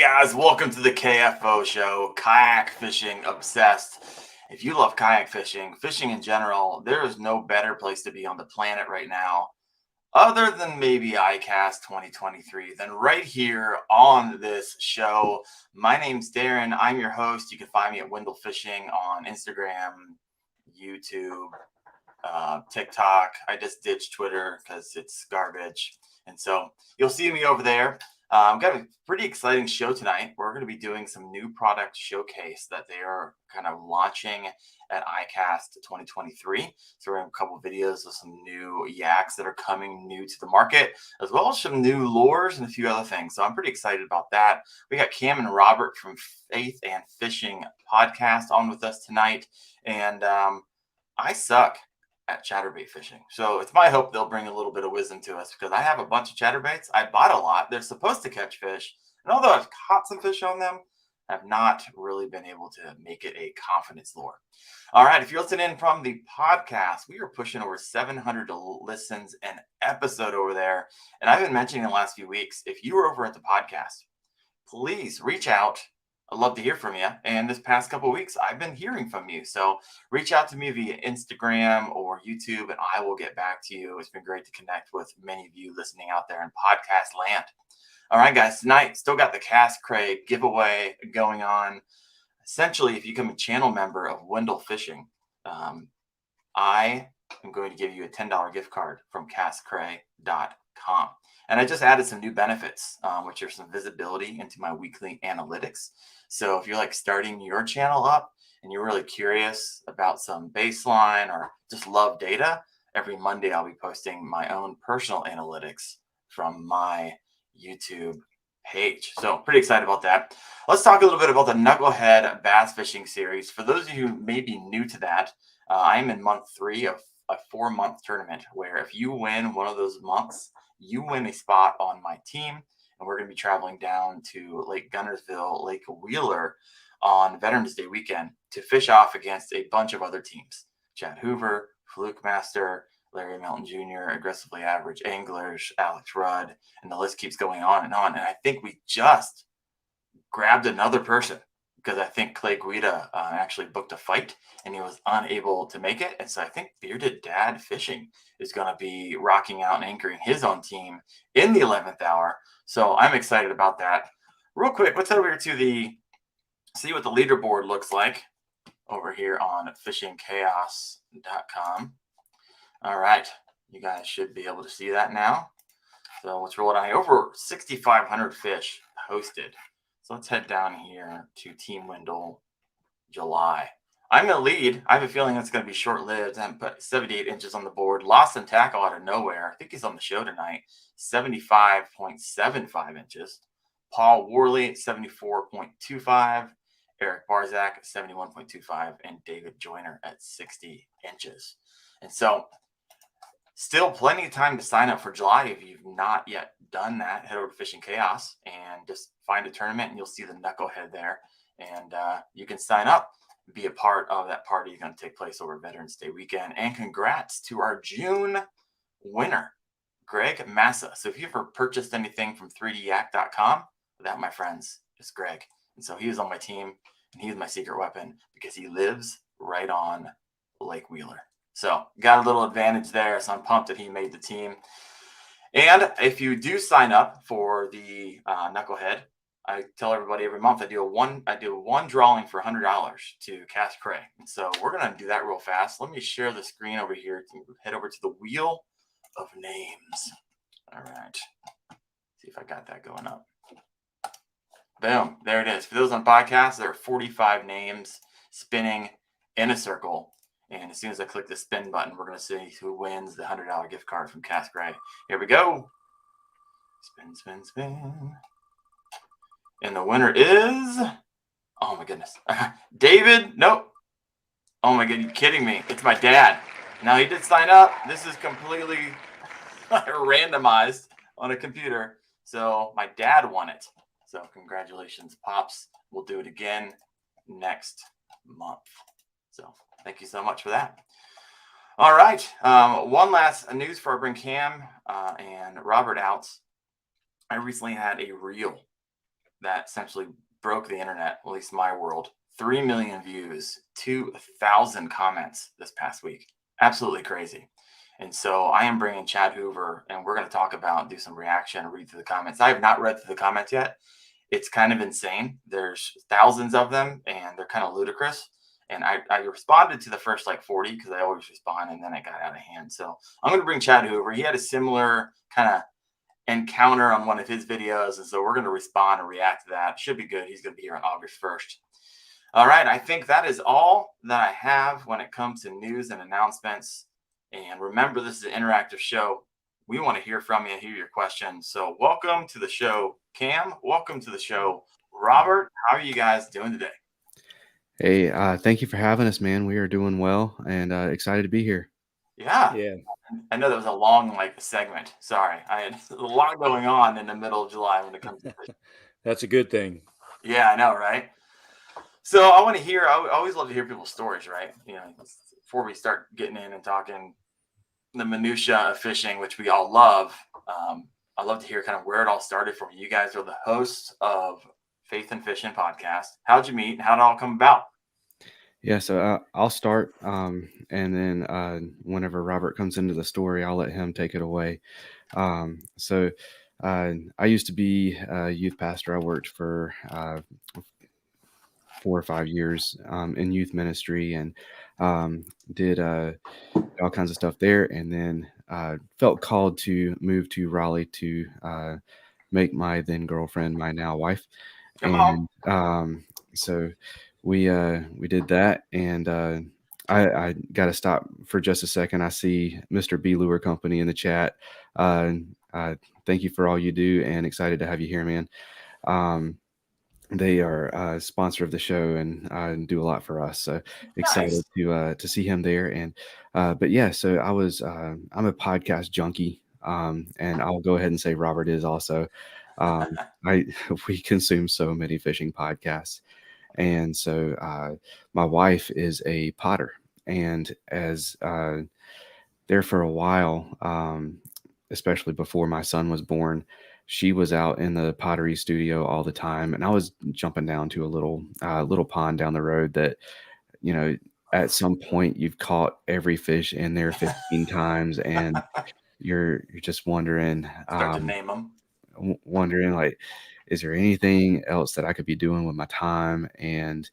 guys, welcome to the KFO show, Kayak Fishing Obsessed. If you love kayak fishing, fishing in general, there is no better place to be on the planet right now, other than maybe ICAST 2023, than right here on this show. My name's Darren. I'm your host. You can find me at Wendell Fishing on Instagram, YouTube, TikTok. I just ditched Twitter because it's garbage. And so you'll see me over there. I've got a pretty exciting show tonight. We're going to be doing some new product showcase that they are kind of launching at ICAST 2023. So we're going to have a couple of videos of some new yaks that are coming new to the market, as well as some new lures and a few other things. So I'm pretty excited about that. We got Cam and Robert from Faith and Fishing Podcast on with us tonight. And I suck at ChatterBait fishing. So it's my hope they'll bring a little bit of wisdom to us, because I have a bunch of ChatterBaits. I bought a lot. They're supposed to catch fish. And although I've caught some fish on them, I've not really been able to make it a confidence lure. All right. If you're listening from the podcast, we are pushing over 700 listens an episode over there. And I've been mentioning in the last few weeks, if you were over at the podcast, please reach out. I'd love to hear from you. And this past couple of weeks, I've been hearing from you. So reach out to me via Instagram or YouTube, and I will get back to you. It's been great to connect with many of you listening out there in podcast land. All right, guys, tonight, still got the Cast Craig giveaway going on. Essentially, if you become a channel member of Wendell Fishing, I am going to give you a $10 gift card from castcray.com. And I just added some new benefits, which are some visibility into my weekly analytics. So if you're like starting your channel up and you're really curious about some baseline or just love data, every Monday I'll be posting my own personal analytics from my YouTube page. So pretty excited about that. Let's talk a little bit about the Knucklehead Bass Fishing Series. For those of you who may be new to that, I'm in month 3 of a 4-month tournament where if you win one of those months, you win a spot on my team. And we're going to be traveling down to Lake Gunnersville, Lake Wheeler on Veterans Day weekend to fish off against a bunch of other teams. Chad Hoover, Fluke Master, Larry Melton Jr., Aggressively Average Anglers, Alex Rudd, and the list keeps going on. And I think we just grabbed another person, because I think Clay Guida actually booked a fight and he was unable to make it. And so I think Bearded Dad Fishing is going to be rocking out and anchoring his own team in the 11th hour. So I'm excited about that. Real quick, let's head over to see what the leaderboard looks like over here on fishingchaos.com. All right. You guys should be able to see that now. So let's roll it on. Over 6,500 fish hosted. So let's head down here to Team Wendell July. I'm going to lead. I have a feeling it's going to be short-lived. I put 78 inches on the board. Lost in tackle out of nowhere. I think he's on the show tonight. 75.75 inches. Paul Worley, 74.25. Eric Barzak, 71.25. And David Joyner at 60 inches. And so still plenty of time to sign up for July. If you've not yet done that, head over to Fishing Chaos and just find a tournament, and you'll see the Knucklehead there. And you can sign up, be a part of that party going to take place over Veterans Day weekend. And congrats to our June winner, Greg Massa. So if you've ever purchased anything from 3dyak.com, that, my friends, is Greg. And so he was on my team, and he was my secret weapon because he lives right on Lake Wheeler. So got a little advantage there. So I'm pumped that he made the team. And if you do sign up for the Knucklehead, I tell everybody every month I do one drawing for $100 to Cast Cray. And so we're going to do that real fast. Let me share the screen over here to head over to the Wheel of Names. All right. See if I got that going up. Boom. There it is. For those on podcasts, there are 45 names spinning in a circle. And as soon as I click the spin button, we're going to see who wins the $100 gift card from Cast Cray. Here we go. Spin, spin, spin. And the winner is, oh my goodness, David. Nope. Oh my God, you're kidding me. It's my dad. Now, he did sign up. This is completely randomized on a computer. So my dad won it. So congratulations, Pops. We'll do it again next month. So thank you so much for that. All right. One last news before I bring Cam and Robert out. I recently had a reel that essentially broke the internet, at least my world. 3 million views, 2,000 comments this past week. Absolutely crazy. And so I am bringing Chad Hoover, and we're going to talk about, do some reaction, read through the comments. I have not read through the comments yet. It's kind of insane. There's thousands of them, and they're kind of ludicrous. And I responded to the first like 40 because I always respond, and then it got out of hand. So I'm going to bring Chad Hoover. He had a similar kind of encounter on one of his videos, and so we're going to respond and react to that. Should be good. He's going to be here on August 1st. All right, I think that is all that I have when it comes to news and announcements. And remember, this is an interactive show. We want to hear from you, hear your questions. So welcome to the show, Cam. Welcome to the show, Robert. How are you guys doing today? Hey, thank you for having us, man. We are doing well and excited to be here. Yeah. Yeah. I know that was a long segment. Sorry. I had a lot going on in the middle of July when it comes to fishing. That's a good thing. Yeah, I know, right? So I want to hear, I always love to hear people's stories, right? Before we start getting in and talking the minutia of fishing, which we all love, I love to hear kind of where it all started from. You guys are the hosts of Faith and Fishing podcast. How'd you meet and how'd it all come about? Yeah, so I'll start, and then whenever Robert comes into the story, I'll let him take it away. So I used to be a youth pastor. I worked for 4 or 5 years in youth ministry and did all kinds of stuff there, and then felt called to move to Raleigh to make my then girlfriend my now wife. Come on. And so we did that, and I got to stop for just a second. I see Mr. B Lure Company in the chat. Thank you for all you do, and excited to have you here, man. They are a sponsor of the show and do a lot for us. So excited to see him there. And but yeah, so I'm a podcast junkie, and I'll go ahead and say Robert is also. We consume so many fishing podcasts, and so my wife is a potter, and as there for a while, especially before my son was born, she was out in the pottery studio all the time, and I was jumping down to a little pond down the road that, at some point you've caught every fish in there 15 times, and you're just wondering, Start to name them. like, is there anything else that I could be doing with my time? And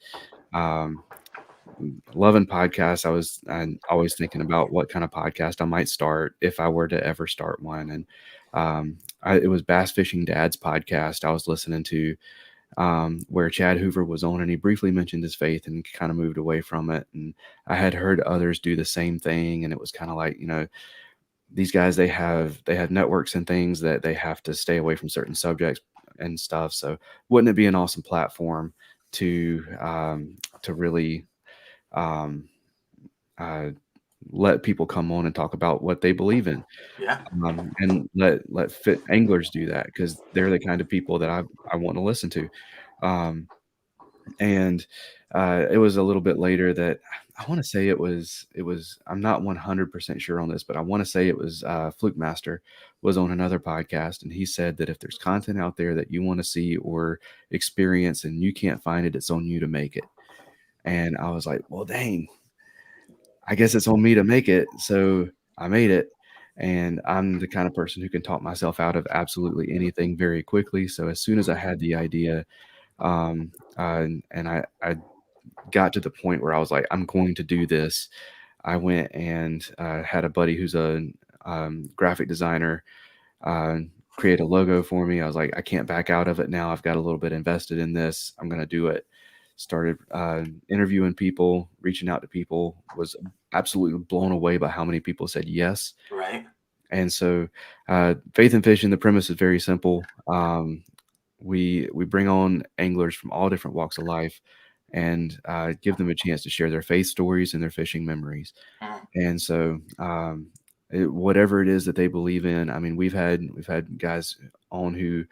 loving podcasts. I'm always thinking about what kind of podcast I might start if I were to ever start one. And it was Bass Fishing Dad's podcast I was listening to, where Chad Hoover was on, and he briefly mentioned his faith and kind of moved away from it. And I had heard others do the same thing, and it was kind of like, these guys, they have networks and things that they have to stay away from certain subjects and stuff. So wouldn't it be an awesome platform to really let people come on and talk about what they believe in? Yeah. And let fit anglers do that, because they're the kind of people that I want to listen to. And it was a little bit later that I want to say it was I'm not 100% sure on this, but I want to say it was Fluke Master was on another podcast, and he said that if there's content out there that you want to see or experience and you can't find it, it's on you to make it. And I was like, well, dang, I guess it's on me to make it. So I made it. And I'm the kind of person who can talk myself out of absolutely anything very quickly. So as soon as I had the idea, and I got to the point where I was like, I'm going to do this, I went and had a buddy who's a graphic designer create a logo for me. I was like, I can't back out of it now. I've got a little bit invested in this. I'm going to do it. Started interviewing people, reaching out to people, was absolutely blown away by how many people said yes. Right. And so Faith and Fishing, the premise is very simple. We bring on anglers from all different walks of life and give them a chance to share their faith stories and their fishing memories. And so whatever it is that they believe in, I mean, we've had guys on who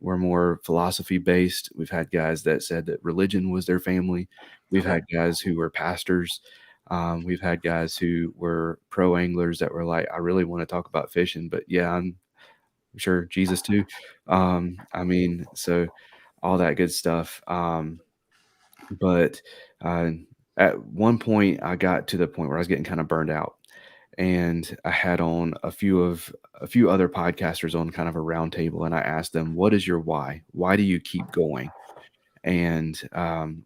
were more philosophy based. We've had guys that said that religion was their family. We've had guys who were pastors. We've had guys who were pro anglers that were like, I really want to talk about fishing, but yeah, I'm sure Jesus too. I mean, so all that good stuff. But at one point, I got to the point where I was getting kind of burned out, and I had on a few other podcasters on kind of a round table, and I asked them, "What is your why? Why do you keep going? And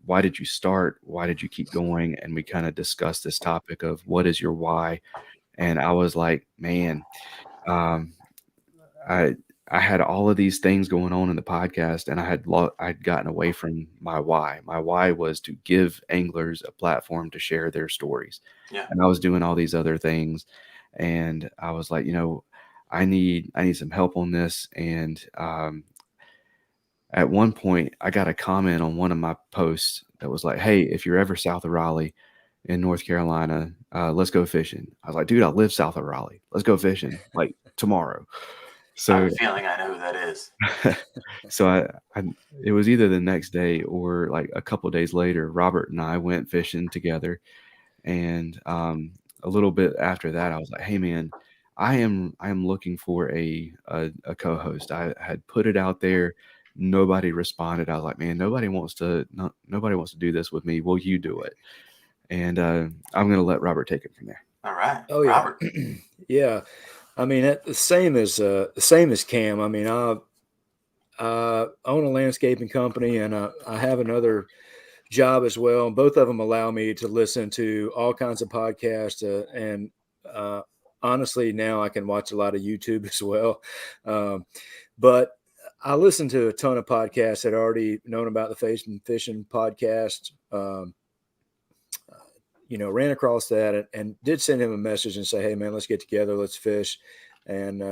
why did you start? Why did you keep going?" And we kind of discussed this topic of what is your why. And I was like, man, um, I I had all of these things going on in the podcast, and I'd gotten away from my why. My why was to give anglers a platform to share their stories, Yeah. and I was doing all these other things, and I was like, I need some help on this. And at one point, I got a comment on one of my posts that was like, "Hey, if you're ever south of Raleigh in North Carolina, let's go fishing." I was like, "Dude, I live south of Raleigh. Let's go fishing like tomorrow." I have So a feeling I know who that is. so I it was either the next day or like a couple days later, Robert and I went fishing together. And a little bit after that, I was like, "Hey man, I am looking for a co-host." I had put it out there. Nobody responded. I was like, "Man, nobody wants to do this with me. Will you do it?" And I'm gonna let Robert take it from there. All right, Oh yeah, Robert. yeah. I mean, the same as Cam. I mean, I own a landscaping company, and I have another job as well. And both of them allow me to listen to all kinds of podcasts, and uh, honestly, now I can watch a lot of YouTube as well. But I listened to a ton of podcasts that already known about the fishing podcast. Ran across that, and did send him a message and say, "Hey man, let's get together, let's fish." And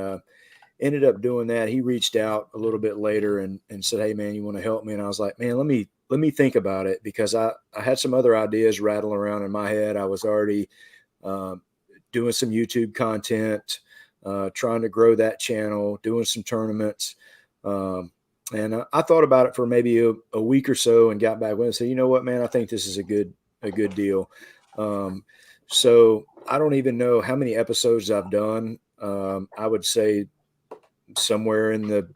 ended up doing that. He reached out a little bit later and said, "Hey man, you want to help me?" And I was like, "Man, let me think about it," because I had some other ideas rattling around in my head. I was already um, doing some YouTube content, trying to grow that channel, doing some tournaments. And I thought about it for maybe a week or so, and got back with it and said, "You know what, man, I think this is a good deal." Um, so I don't even know how many episodes I've done. I would say somewhere in the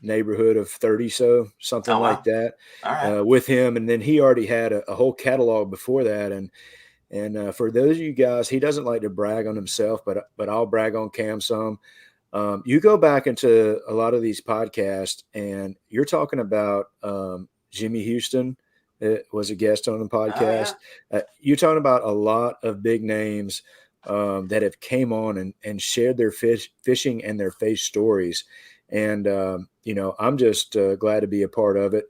neighborhood of 30, so something Oh like wow. that, All right. with him. And then he already had a whole catalog before that. And for those of you guys, he doesn't like to brag on himself, but I'll brag on Cam some. You go back into a lot of these podcasts, and you're talking about Jimmy Houston was a guest on the Oh yeah. podcast. You're talking about a lot of big names that have came on and shared their fishing and their face stories. And I'm just glad to be a part of it.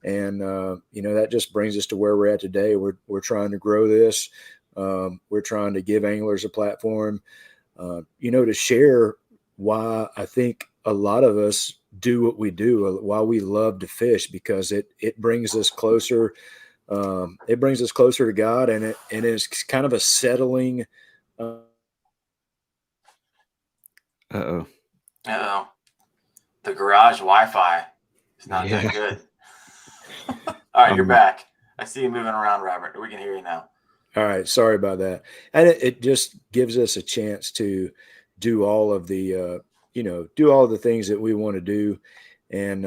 And that just brings us to where we're at today. We're trying to grow this. We're trying to give anglers a platform, to share why I think a lot of us do what we do, why we love to fish, because it brings us closer. It brings us closer to God, and it is kind of a settling. Uh-oh. Uh-oh. The garage Wi-Fi is not that Yeah. good. All right, you're Um, back. I see you moving around, Robert. We can hear you now. All right, sorry about that. And it just gives us a chance to do all of the do all the things that we want to do, and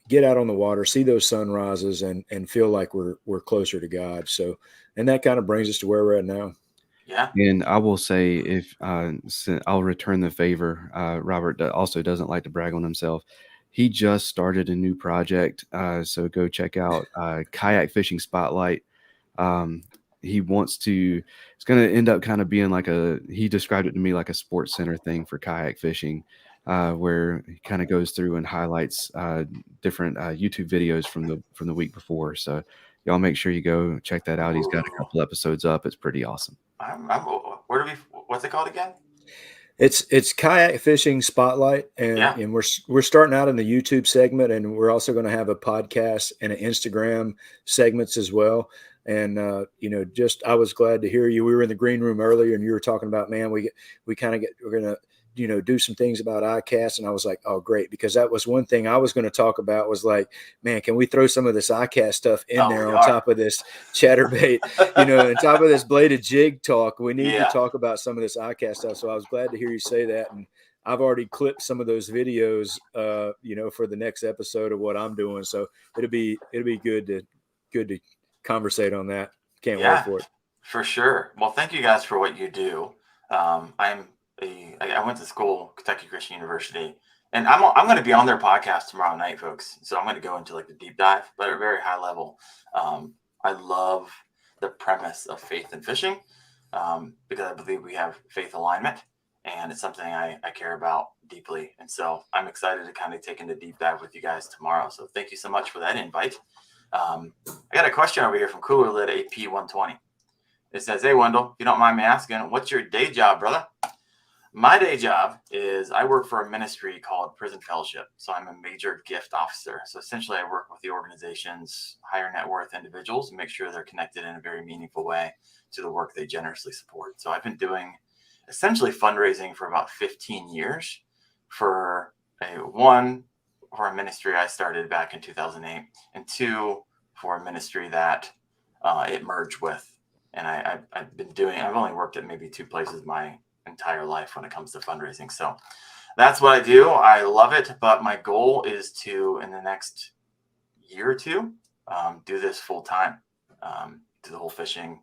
get out on the water, see those sunrises, and feel like we're closer to God. So, and that kind of brings us to where we're at now. Yeah. and I will say, if I'll return the favor. Robert also doesn't like to brag on himself. He just started a new project, so go check out Kayak Fishing Spotlight. Um, he wants to. It's going to end up kind of being like he described it to me like a sports center thing for kayak fishing, where he kind of goes through and highlights different YouTube videos from the week before. So y'all make sure you go check that out. He's got a Ooh. couple episodes up. It's pretty awesome. Where do we? What's it called again? It's Kayak Fishing Spotlight, and Yeah. we're starting out in the YouTube segment, and we're also going to have a podcast and an Instagram segments as well. And just I was glad to hear you. We were in the green room earlier, and you were talking about, man, we're going to do some things about ICAST, and I was like, oh great, because that was one thing I was going to talk about, was like, man, can we throw some of this ICAST stuff in Oh, there we on are. top of this ChatterBait, on top of this bladed jig talk? We need to Yeah. talk about some of this ICAST stuff. So I was glad to hear you say that, and I've already clipped some of those videos, for the next episode of what I'm doing. So it'll be good to conversate on that. Can't wait for it. For sure. Well, thank you guys for what you do. I went to school, Kentucky Christian University, and I'm going to be on their podcast tomorrow night, folks. So I'm going to go into like the deep dive, but at a very high level. I love the premise of faith in fishing because I believe we have faith alignment, and it's something I care about deeply. And so I'm excited to kind of take into deep dive with you guys tomorrow. So thank you so much for that invite. I got a question over here from Cooler Lid AP120. It says, "Hey, Wendell, if you don't mind me asking, what's your day job, brother?" My day job is I work for a ministry called Prison Fellowship. So I'm a major gift officer. So essentially I work with the organization's higher net worth individuals and make sure they're connected in a very meaningful way to the work they generously support. So I've been doing essentially fundraising for about 15 years for a ministry I started back in 2008, and two, for a ministry that it merged with. And I've only worked at maybe two places my entire life when it comes to fundraising. So that's what I do. I love it, but my goal is to, in the next year or two, do this full time, do the whole fishing,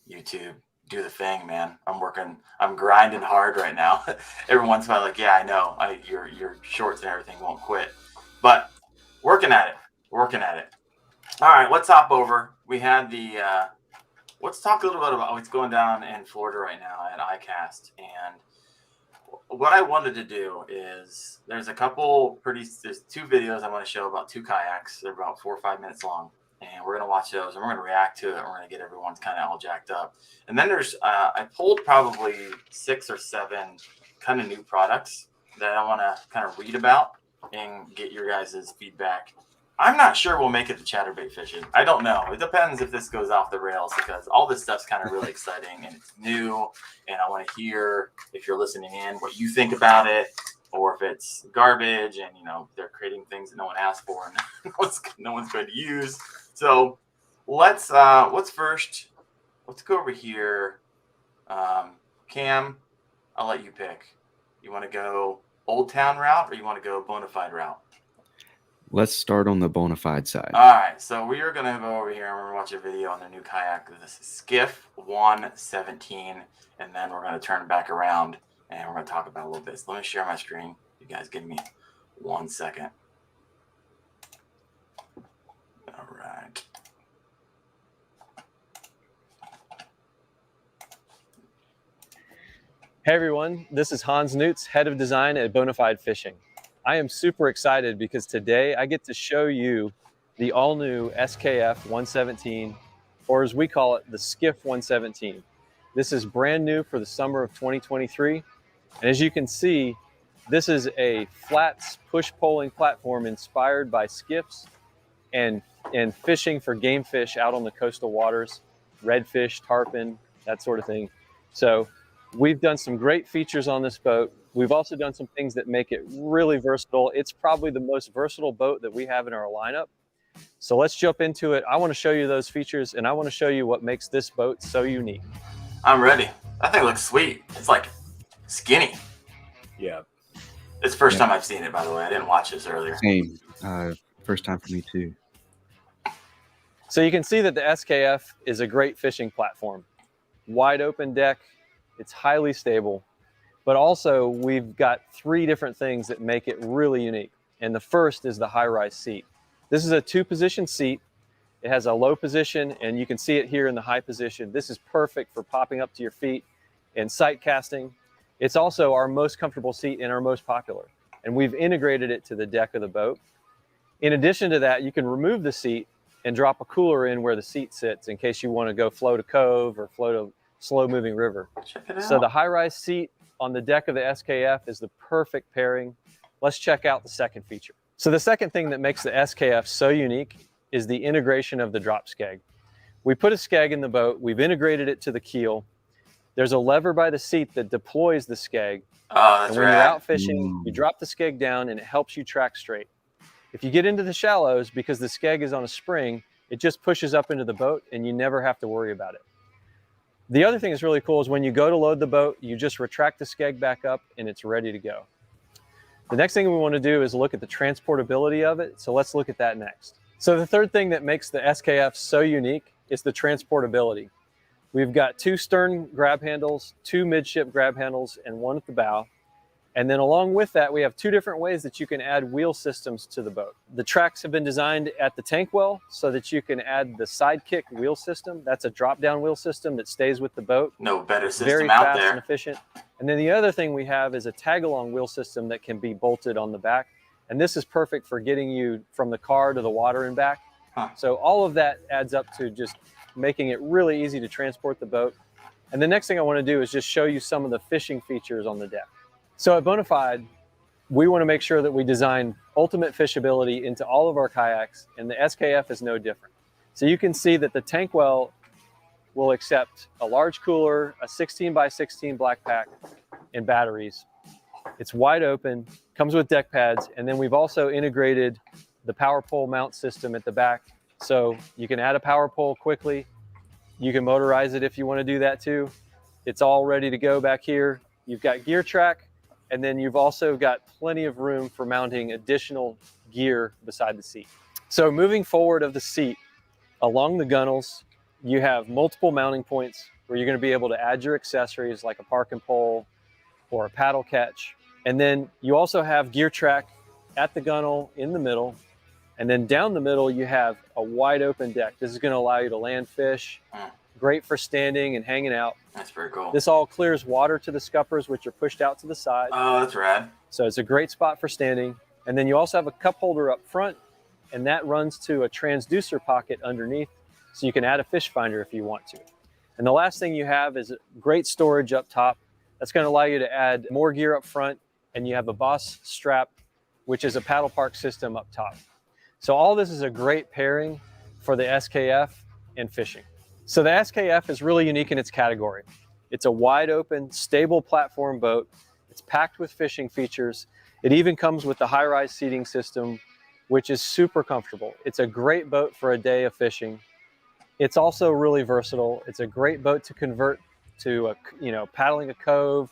YouTube, do the thing, man. I'm grinding hard right now. Every once in a while, like, yeah, I know your shorts and everything won't quit, but working at it. All right, let's hop over. We had let's talk a little bit about what's going down in Florida right now at ICAST. And what I wanted to do is there's two videos I want to show about two kayaks. They're about 4 or 5 minutes long. And we're going to watch those and we're going to react to it. And we're going to get everyone's kind of all jacked up. And then there's, I pulled probably 6 or 7 kind of new products that I want to kind of read about and get your guys' feedback. I'm not sure we'll make it to ChatterBait fishing. I don't know. It depends if this goes off the rails because all this stuff's kind of really exciting and it's new. And I want to hear, if you're listening in, what you think about it, or if it's garbage and, they're creating things that no one asked for and no one's going to use. So let's go over here. Cam, I'll let you pick. You want to go Old Town route or you want to go Bonafide route? Let's start on the Bonafide side. All right, so we are going to go over here and we're going to watch a video on their new kayak. This is SKF117, and then we're going to turn back around and we're going to talk about a little bit. So let me share my screen. You guys give me 1 second. All right. Hey everyone, this is Hans Newts, Head of Design at Bonafide Fishing. I am super excited because today I get to show you the all-new SKF117, or as we call it, the SKF117. This is brand new for the summer of 2023. And as you can see, this is a flat push-poling platform inspired by skiffs and fishing for game fish out on the coastal waters, redfish, tarpon, that sort of thing. So we've done some great features on this boat. We've also done some things that make it really versatile. It's probably the most versatile boat that we have in our lineup. So let's jump into it. I want to show you those features and I want to show you what makes this boat so unique. I'm ready. That thing looks sweet. It's like skinny. Yeah. It's the first time I've seen it, by the way. I didn't watch this earlier. Same. First time for me too. So you can see that the SKF is a great fishing platform. Wide open deck. It's highly stable. But also we've got 3 different things that make it really unique. And the first is the high-rise seat. This is a 2-position seat. It has a low position and you can see it here in the high position. This is perfect for popping up to your feet and sight casting. It's also our most comfortable seat and our most popular. And we've integrated it to the deck of the boat. In addition to that, you can remove the seat and drop a cooler in where the seat sits in case you want to go float a cove or float a slow-moving river. Check it out. So the high-rise seat on the deck of the SKF is the perfect pairing. Let's check out the second feature. So the second thing that makes the SKF so unique is the integration of the drop skeg. We put a skeg in the boat, we've integrated it to the keel. There's a lever by the seat that deploys the skeg. And when you're out fishing, you drop the skeg down and it helps you track straight. If you get into the shallows, because the skeg is on a spring, it just pushes up into the boat and you never have to worry about it. The other thing that's really cool is when you go to load the boat, you just retract the skeg back up and it's ready to go. The next thing we want to do is look at the transportability of it. So let's look at that next. So the third thing that makes the SKF so unique is the transportability. We've got 2 stern grab handles, 2 midship grab handles, and 1 at the bow. And then along with that, we have 2 different ways that you can add wheel systems to the boat. The tracks have been designed at the tank well so that you can add the sidekick wheel system. That's a drop-down wheel system that stays with the boat. No better system Very out fast there. and efficient. And then the other thing we have is a tag-along wheel system that can be bolted on the back. And this is perfect for getting you from the car to the water and back. Huh. So all of that adds up to just making it really easy to transport the boat. And the next thing I want to do is just show you some of the fishing features on the deck. So at Bonafide, we want to make sure that we design ultimate fishability into all of our kayaks, and the SKF is no different. So you can see that the tank well will accept a large cooler, a 16x16 black pack, and batteries. It's wide open, comes with deck pads, and then we've also integrated the power pole mount system at the back. So you can add a power pole quickly. You can motorize it if you want to do that too. It's all ready to go back here. You've got gear track, and then you've also got plenty of room for mounting additional gear beside the seat. So moving forward of the seat, along the gunnels, you have multiple mounting points where you're going to be able to add your accessories like a parking pole or a paddle catch. And then you also have gear track at the gunnel in the middle. And then down the middle, you have a wide open deck. This is going to allow you to land fish. Great for standing and hanging out. That's very cool. This all clears water to the scuppers, which are pushed out to the side. Oh, that's rad. So it's a great spot for standing. And then you also have a cup holder up front, and that runs to a transducer pocket underneath, so you can add a fish finder if you want to. And the last thing you have is great storage up top. That's going to allow you to add more gear up front, and you have a Boss strap, which is a paddle park system up top. So all this is a great pairing for the SKF and fishing. So the SKF is really unique in its category. It's a wide open, stable platform boat. It's packed with fishing features. It even comes with the high-rise seating system, which is super comfortable. It's a great boat for a day of fishing. It's also really versatile. It's a great boat to convert to paddling a cove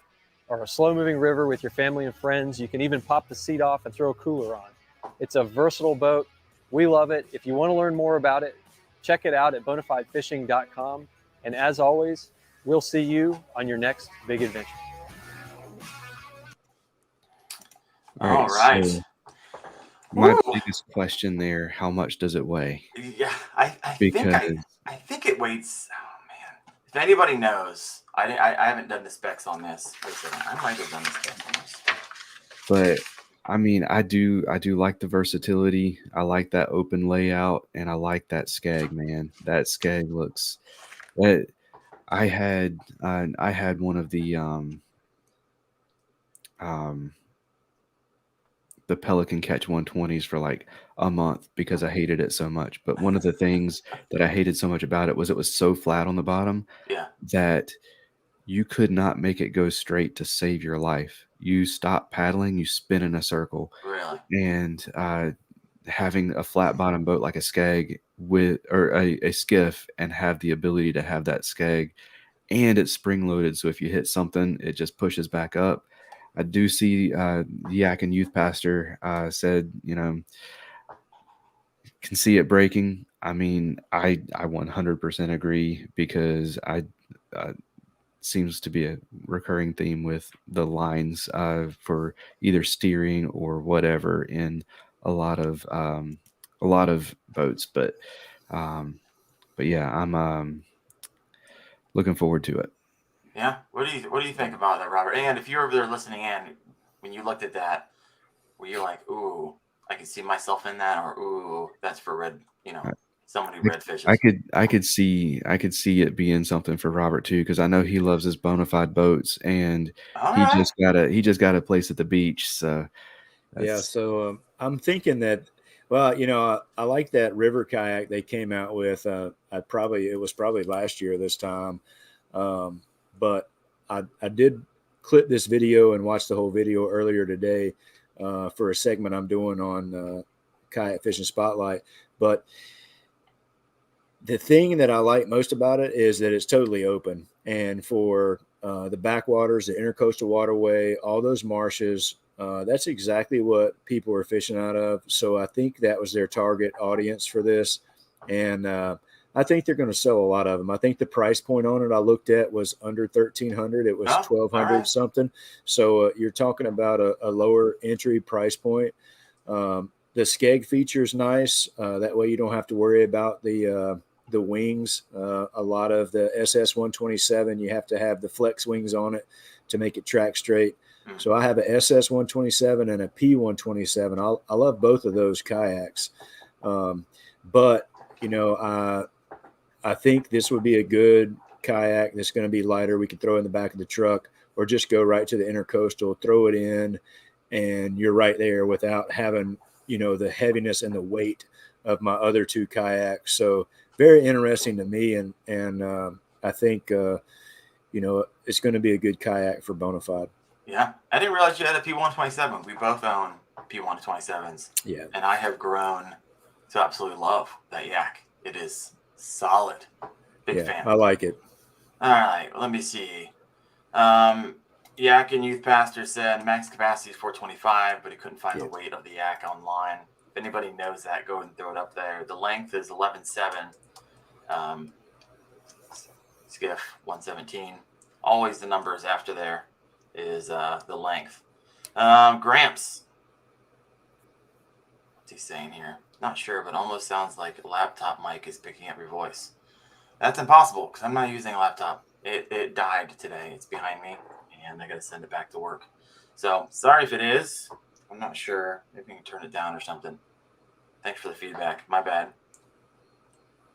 or a slow-moving river with your family and friends. You can even pop the seat off and throw a cooler on. It's a versatile boat. We love it. If you want to learn more about it, check it out at bonafidefishing.com. And as always, we'll see you on your next big adventure. All right. So my biggest question there, how much does it weigh? Yeah, I think it weighs. Oh man, if anybody knows, I haven't done the specs on this. I might have done the specs on this. But I mean, I do like the versatility. I like that open layout, and I like that skeg, man. That skeg looks. I had one of the Pelican Catch 120s for like a month because I hated it so much. But one of the things that I hated so much about it was so flat on the bottom that you could not make it go straight to save your life. You stop paddling, you spin in a circle. Really? And having a flat bottom boat like a skeg or a skiff and have the ability to have that skeg, and it's spring loaded, so if you hit something, it just pushes back up. I do see the Yak and Youth Pastor said, can see it breaking. I mean, I 100% agree, because seems to be a recurring theme with the lines for either steering or whatever in a lot of boats. But yeah, I'm looking forward to it. Yeah. What do you think about that, Robert? And if you're over there listening in, when you looked at that, were you like, ooh, I can see myself in that, or ooh, that's for red, somebody red fishes? I could see it being something for Robert too, because I know he loves his Bonafide boats, and he just got a place at the beach. So yeah, so I'm thinking that, well, I like that river kayak they came out with. It was probably last year this time. But I did clip this video and watch the whole video earlier today for a segment I'm doing on Kayak Fishing Spotlight. But the thing that I like most about it is that it's totally open. And for the backwaters, the intercoastal waterway, all those marshes, that's exactly what people are fishing out of. So I think that was their target audience for this. And I think they're going to sell a lot of them. I think the price point on it I looked at was under 1,300. It was 1,200 right. something. So you're talking about a lower entry price point. The skeg feature is nice. That way you don't have to worry about the wings. A lot of the SS127, you have to have the flex wings on it to make it track straight. So I have a SS127 and a P127. I love both of those kayaks. But, you know, I think this would be a good kayak that's going to be lighter. We could throw in the back of the truck or just go right to the intercoastal, throw it in, and you're right there without having, you know, the heaviness and the weight of my other two kayaks. So very interesting to me. And I think, you know, it's going to be a good kayak for Bonafide. Yeah. I didn't realize you had a P127. We both own P127s. Yeah. And I have grown to absolutely love that yak. It is solid. Big fan. I like it. All right. Let me see. Yak and Youth Pastor said max capacity is 425, but he couldn't find the weight of the yak online. If anybody knows that, go and throw it up there. The length is 11.7. SKF117. Always the numbers after there is the length. Gramps. What's he saying here? Not sure, but almost sounds like a laptop mic is picking up your voice. That's impossible because I'm not using a laptop. It died today. It's behind me, and I got to send it back to work. So sorry if it is. I'm not sure. Maybe you can turn it down or something. Thanks for the feedback. My bad.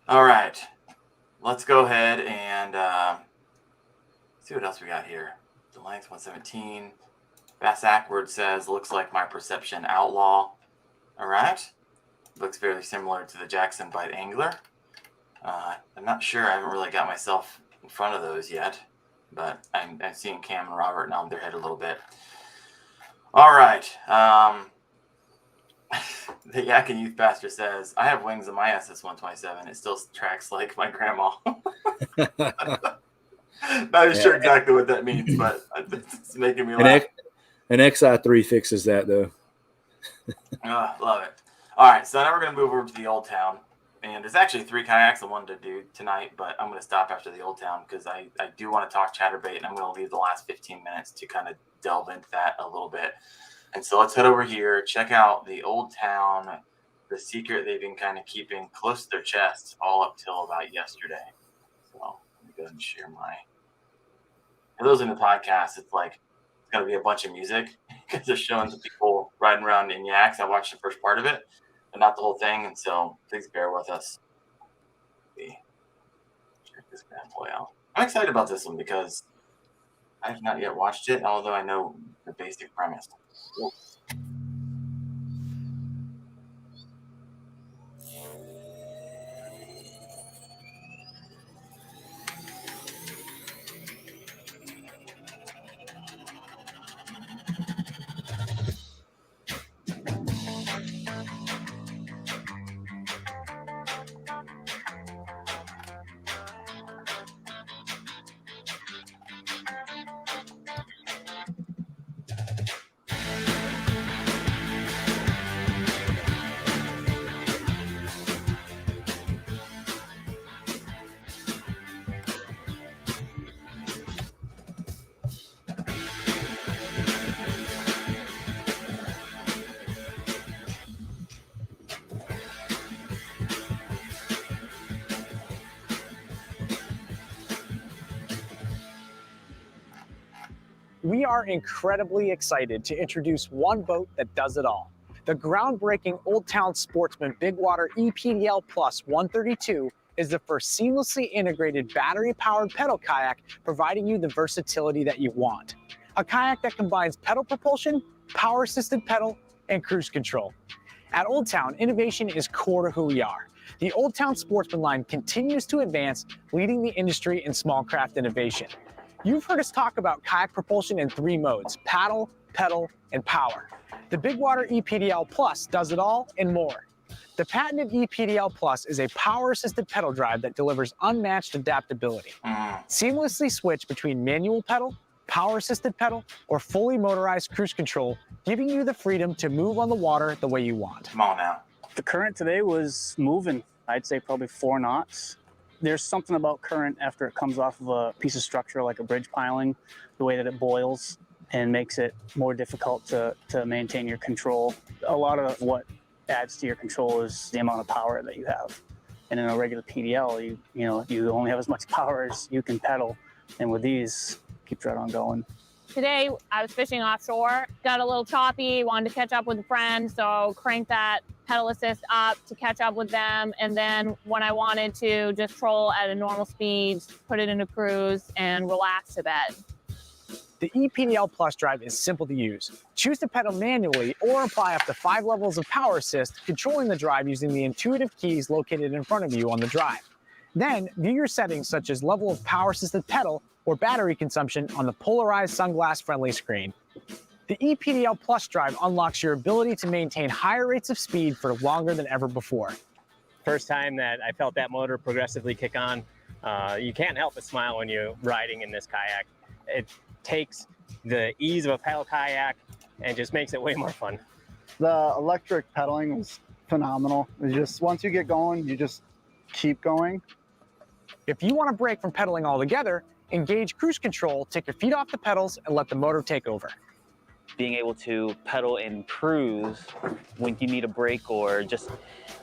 All right. Let's go ahead and see what else we got here. The length 117. Bass Ackward says, looks like my Perception Outlaw. All right. Looks very similar to the Jackson Bite Angler. I'm not sure. I haven't really got myself in front of those yet, but I'm seeing Cam and Robert nod their head a little bit. All right. The Yak and Youth Pastor says, I have wings on my SS127. It still tracks like my grandma. Not sure exactly what that means, but it's making me laugh. An XI3 fixes that, though. Love it. All right, so now we're going to move over to the Old Town. And there's actually 3 kayaks I wanted to do tonight, but I'm going to stop after the Old Town because I do want to talk ChatterBait, and I'm going to leave the last 15 minutes to kind of delve into that a little bit. And so let's head over here, check out the Old Town, the secret they've been kind of keeping close to their chest all up till about yesterday. So let me go ahead and share my. For those in the podcast, it's like it's going to be a bunch of music because they're showing the people riding around in yaks. I watched the first part of it, but not the whole thing. And so please bear with us. Check this bad boy out. I'm excited about this one because I have not yet watched it, although I know the basic premise. Oops. We are incredibly excited to introduce one boat that does it all. The groundbreaking Old Town Sportsman Bigwater EPDL Plus 132 is the first seamlessly integrated battery-powered pedal kayak, providing you the versatility that you want. A kayak that combines pedal propulsion, power-assisted pedal, and cruise control. At Old Town, innovation is core to who we are. The Old Town Sportsman line continues to advance, leading the industry in small craft innovation. You've heard us talk about kayak propulsion in 3 modes: paddle, pedal, and power. The Bigwater EPDL Plus does it all and more. The patented E-PDL Plus is a power-assisted pedal drive that delivers unmatched adaptability. Seamlessly switch between manual pedal, power-assisted pedal, or fully motorized cruise control, giving you the freedom to move on the water the way you want. Come on now. The current today was moving, I'd say probably 4 knots. There's something about current after it comes off of a piece of structure like a bridge piling, the way that it boils and makes it more difficult to maintain your control. A lot of what adds to your control is the amount of power that you have. And in a regular PDL, you only have as much power as you can pedal. And with these, keeps right on going. Today, I was fishing offshore, got a little choppy, wanted to catch up with a friend, so cranked that pedal assist up to catch up with them. And then when I wanted to just troll at a normal speed, put it into cruise and relax a bit. The E-PDL Plus drive is simple to use. Choose to pedal manually or apply up to 5 levels of power assist, controlling the drive using the intuitive keys located in front of you on the drive. Then view your settings such as level of power assisted pedal or battery consumption on the polarized sunglass friendly screen. The E-PDL Plus drive unlocks your ability to maintain higher rates of speed for longer than ever before. First time that I felt that motor progressively kick on, you can't help but smile when you're riding in this kayak. It takes the ease of a pedal kayak and just makes it way more fun. The electric pedaling was phenomenal. It's just once you get going, you just keep going. If you want to break from pedaling altogether, engage cruise control, take your feet off the pedals, and let the motor take over. Being able to pedal and cruise when you need a break or just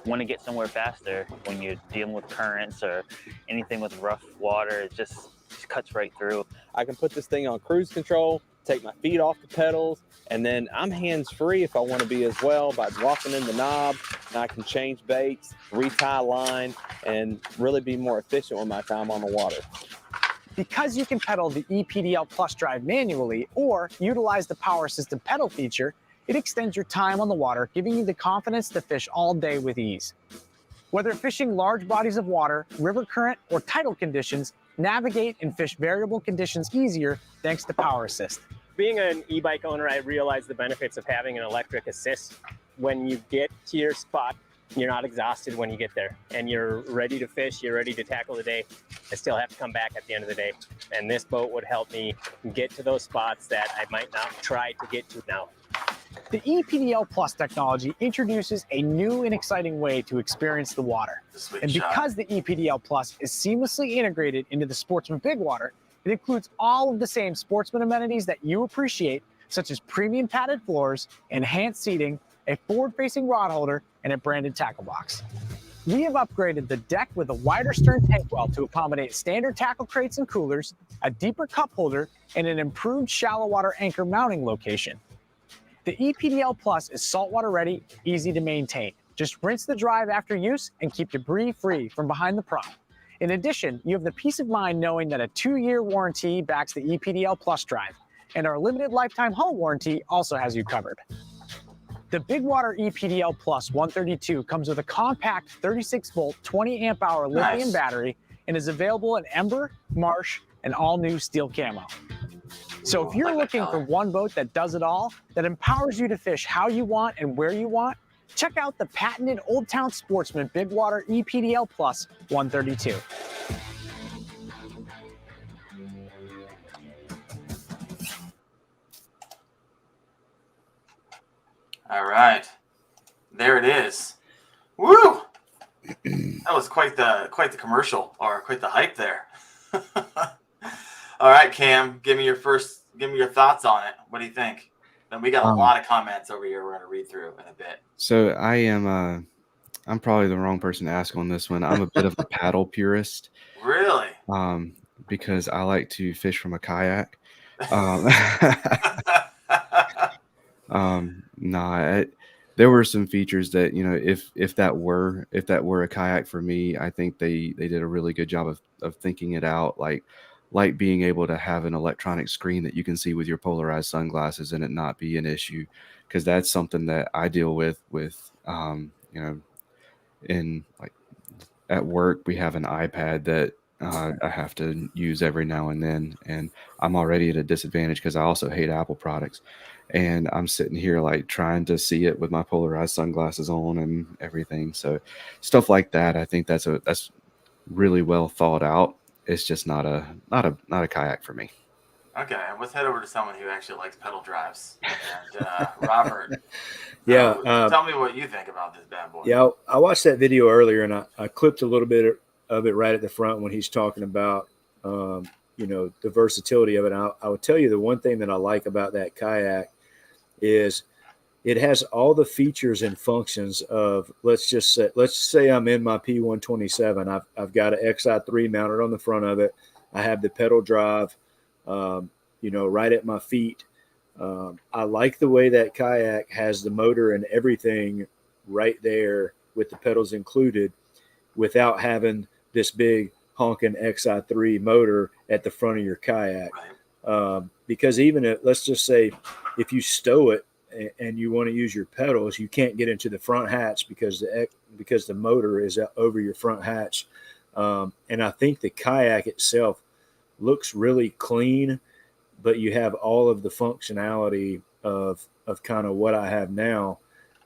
want to get somewhere faster when you're dealing with currents or anything with rough water, it just cuts right through. I can put this thing on cruise control, take my feet off the pedals, and then I'm hands-free if I want to be as well by dropping in the knob, and I can change baits, retie line, and really be more efficient with my time on the water. Because you can pedal the E-PDL Plus drive manually or utilize the power assisted pedal feature, it extends your time on the water, giving you the confidence to fish all day with ease. Whether fishing large bodies of water, river current, or tidal conditions, navigate and fish variable conditions easier thanks to power assist. Being an e-bike owner, I realized the benefits of having an electric assist. When you get to your spot, you're not exhausted when you get there and you're ready to fish, you're ready to tackle the day. I still have to come back at the end of the day. And this boat would help me get to those spots that I might not try to get to now. The E-PDL Plus technology introduces a new and exciting way to experience the water. And because the E-PDL Plus is seamlessly integrated into the Sportsman Bigwater, it includes all of the same sportsman amenities that you appreciate, such as premium padded floors, enhanced seating, a forward-facing rod holder, and a branded tackle box. We have upgraded the deck with a wider stern tank well to accommodate standard tackle crates and coolers, a deeper cup holder, and an improved shallow water anchor mounting location. The E-PDL Plus is saltwater ready, easy to maintain. Just rinse the drive after use and keep debris free from behind the prop. In addition, you have the peace of mind knowing that a 2-year warranty backs the E-PDL Plus drive, and our limited lifetime hull warranty also has you covered. The Bigwater EPDL Plus 132 comes with a compact 36-volt, 20-amp-hour lithium battery and is available in Ember, Marsh, and all-new steel camo. So if you're looking for one boat that does it all, that empowers you to fish how you want and where you want, check out the patented Old Town Sportsman Bigwater EPDL Plus 132. All right, there it is. Woo! That was quite the commercial, or quite the hype there. All right, Cam, give me your thoughts on it. What do you think? And we got a lot of comments over here we're going to read through in a bit. So I am I'm probably the wrong person to ask on this one. I'm a bit of a paddle purist. Really? Because I like to fish from a kayak. There were some features that, you know, if that were a kayak for me, I think they did a really good job of thinking it out, like being able to have an electronic screen that you can see with your polarized sunglasses and it not be an issue, because that's something that I deal with you know, in like at work we have an iPad that I have to use every now and then, and I'm already at a disadvantage because I also hate Apple products. and I'm sitting here like trying to see it with my polarized sunglasses on and everything. So stuff like that, I think that's really well thought out. It's just not a kayak for me. Okay, let's head over to someone who actually likes pedal drives. And Robert, Yeah, tell me what you think about this bad boy. Yeah, I watched that video earlier, and I clipped a little bit of it right at the front when he's talking about, the versatility of it. And I would tell you the one thing that I like about that kayak is it has all the features and functions of, let's say I'm in my P127. I've got an XI3 mounted on the front of it. I have the pedal drive, right at my feet. I like the way that kayak has the motor and everything right there with the pedals included, without having this big honking XI3 motor at the front of your kayak. Because even let's just say if you stow it and you want to use your pedals, you can't get into the front hatch because the motor is over your front hatch. And I think the kayak itself looks really clean, but you have all of the functionality of kind of what I have now.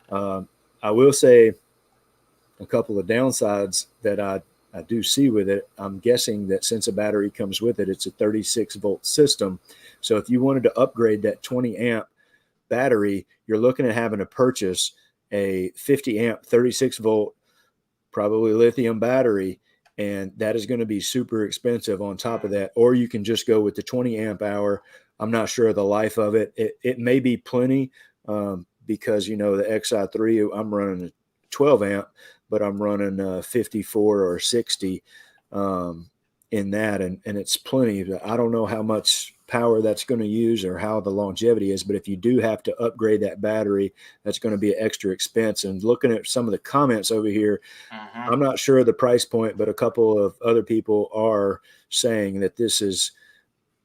I will say a couple of downsides that I do see with it. I'm guessing that since a battery comes with it, it's a 36-volt system. So if you wanted to upgrade that 20-amp battery, you're looking at having to purchase a 50-amp, 36-volt, probably lithium battery, and that is going to be super expensive on top of that. Or you can just go with the 20-amp-hour. I'm not sure of the life of it. It may be plenty because, the XI3, I'm running a 12-amp, but I'm running 54 or 60 in that, and it's plenty. I don't know how much power that's going to use or how the longevity is, but if you do have to upgrade that battery, that's going to be an extra expense. And looking at some of the comments over here, I'm not sure of the price point, but a couple of other people are saying that this is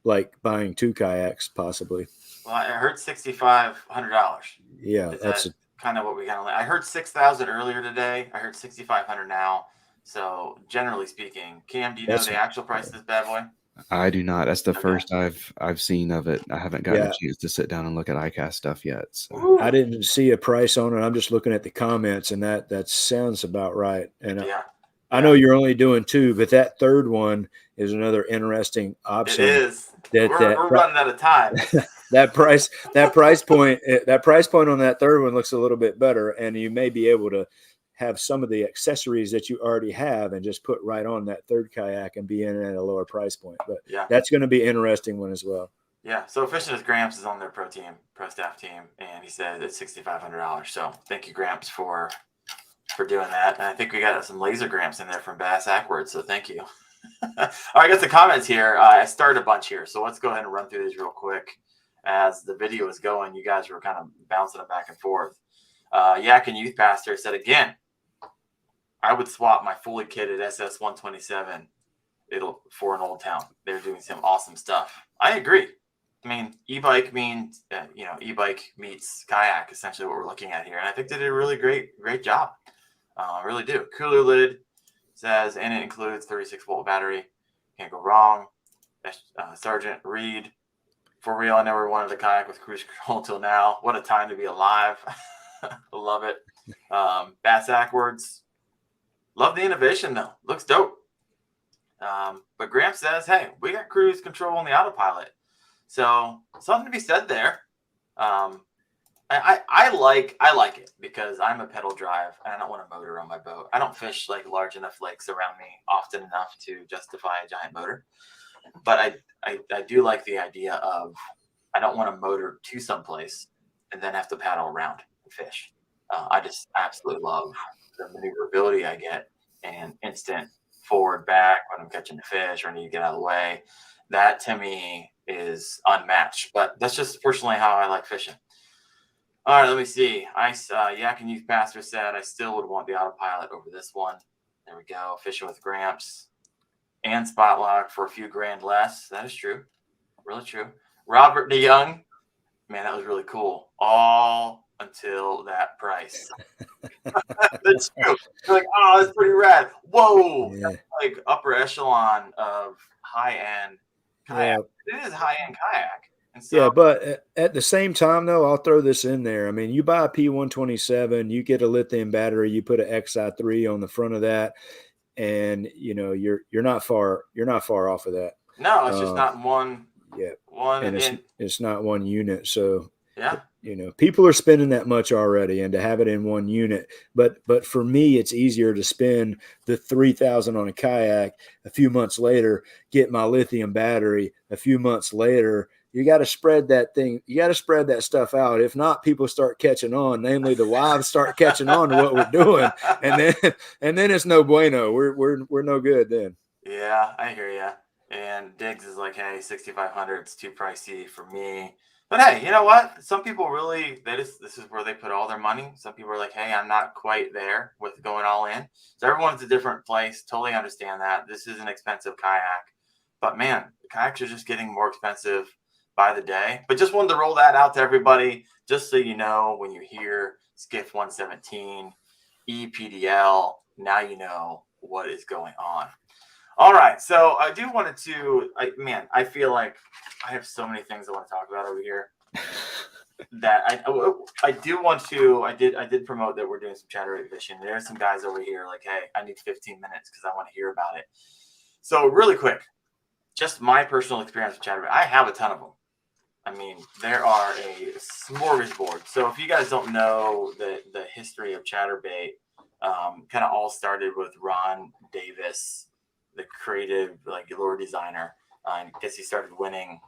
like buying two kayaks possibly. Well, I heard $6,500. Yeah, that's kind of what we got. I heard 6,000 earlier today. I heard 6,500 now. So generally speaking, Cam, do you know the actual price of this bad boy? I do not. That's the first I've seen of it. I haven't gotten a chance to sit down and look at iCast stuff yet. So. I didn't see a price on it. I'm just looking at the comments, and that sounds about right. And I know you're only doing two, but that third one is another interesting option. It is. We're running out of time. that price point on that third one looks a little bit better, and you may be able to have some of the accessories that you already have and just put right on that third kayak and be in at a lower price point. But that's going to be an interesting one as well. Yeah. So Fishing with Gramps is on their pro staff team, and he said it's $6,500. So thank you, Gramps, for doing that. And I think we got some laser Gramps in there from Bass Ackwards. So thank you. All right, I got the comments here. I started a bunch here. So let's go ahead and run through these real quick. As the video is going, you guys were kind of bouncing it back and forth. Yak and Youth Pastor said, again, I would swap my fully kitted SS127 for an Old Town. They're doing some awesome stuff. I agree. I mean, e-bike means, e-bike meets kayak, essentially what we're looking at here. And I think they did a really great job. I really do. Cooler lid says, and it includes 36-volt battery. Can't go wrong. Sergeant Reed, for real, I never wanted a kayak with cruise control until now. What a time to be alive. I love it. Bass Ackwards. Love the innovation, though. Looks dope. But Graham says, hey, we got cruise control on the autopilot. So something to be said there. I like it because I'm a pedal drive and I don't want a motor on my boat. I don't fish like large enough lakes around me often enough to justify a giant motor. But I do like the idea of I don't want a motor to someplace and then have to paddle around and fish. I just absolutely love the maneuverability I get and instant forward back when I'm catching the fish or I need to get out of the way. That to me is unmatched, but that's just personally how I like fishing. All right, let me see. Yak and Youth Pastor said I still would want the autopilot over this one. There we go. Fishing with Gramps and spot lock for a few grand less. That is true. Really true. Robert DeYoung, man, that was really cool. All until that price. That's true. You're like, oh, that's pretty rad. Whoa. Yeah. That's like upper echelon of high-end kayak. Yeah. It is high-end kayak. And so, Yeah, but at the same time, though, I'll throw this in there. I mean, you buy a P127, you get a lithium battery, you put an XI3 on the front of that, and you're not far off of that. no, it's just not one. Yeah, One and it's not one unit. So yeah. people are spending that much already, and to have it in one unit. But for me, it's easier to spend the 3,000 on a kayak. A few months later, get my lithium battery. A few months later, you got to spread that thing. You got to spread that stuff out. If not, people start catching on. Namely, the wives start catching on to what we're doing, and then it's no bueno. We're no good then. Yeah, I hear you. And Jigs is like, hey, 6,500, it's too pricey for me. But hey, you know what? Some people really, this is where they put all their money. Some people are like, hey, I'm not quite there with going all in. So everyone's a different place. Totally understand that. This is an expensive kayak. But man, the kayaks are just getting more expensive by the day. But just wanted to roll that out to everybody, just so you know, when you hear SKF117, E-PDL, now you know what is going on. All right, so I do wanted to, I feel like I have so many things I want to talk about over here that I do want to, I did promote that we're doing some ChatterBait fishing. There are some guys over here like, hey, I need 15 minutes because I want to hear about it. So really quick, just my personal experience with ChatterBait. I have a ton of them. I mean, there are a smorgasbord. So if you guys don't know the history of ChatterBait, kind of all started with Ron Davis, the creative lure designer. I guess he started winning.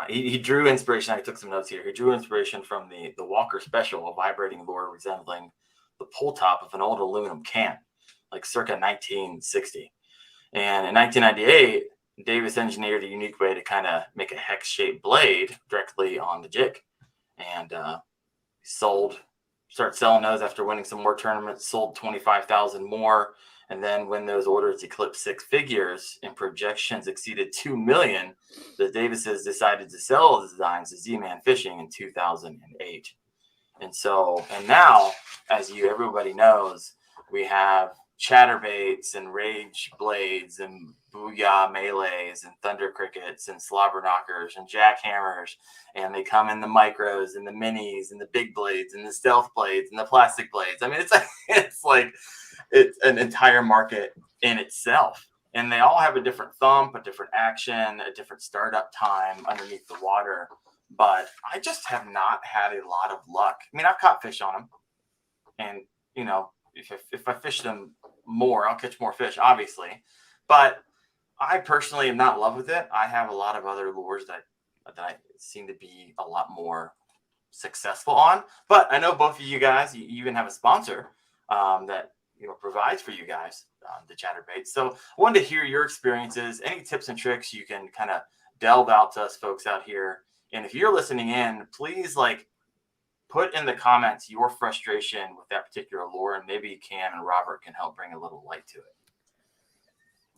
He drew inspiration. I took some notes here. He drew inspiration from the Walker Special, a vibrating lure resembling the pull top of an old aluminum can, like circa 1960. And in 1998, Davis engineered a unique way to kind of make a hex-shaped blade directly on the jig. And started selling those after winning some more tournaments, sold 25,000 more. And then when those orders eclipsed six figures and projections exceeded 2 million, the Davises decided to sell the designs to Z-Man Fishing in 2008. And now, as everybody knows, we have chatterbaits and rage blades and booyah melees and thunder crickets and slobber knockers and jackhammers, and they come in the micros and the minis and the big blades and the stealth blades and the plastic blades. I mean, it's an entire market in itself, and they all have a different thump, a different action, a different startup time underneath the water. But I just have not had a lot of luck. I mean, I've caught fish on them, and if I fish them more, I'll catch more fish, obviously. But I personally am not in love with it. I have a lot of other lures that I seem to be a lot more successful on. But I know both of you guys, you even have a sponsor that provides for you guys the ChatterBait. So I wanted to hear your experiences, any tips and tricks you can kind of delve out to us folks out here. And if you're listening in, please put in the comments your frustration with that particular lure, and maybe Cam and Robert can help bring a little light to it.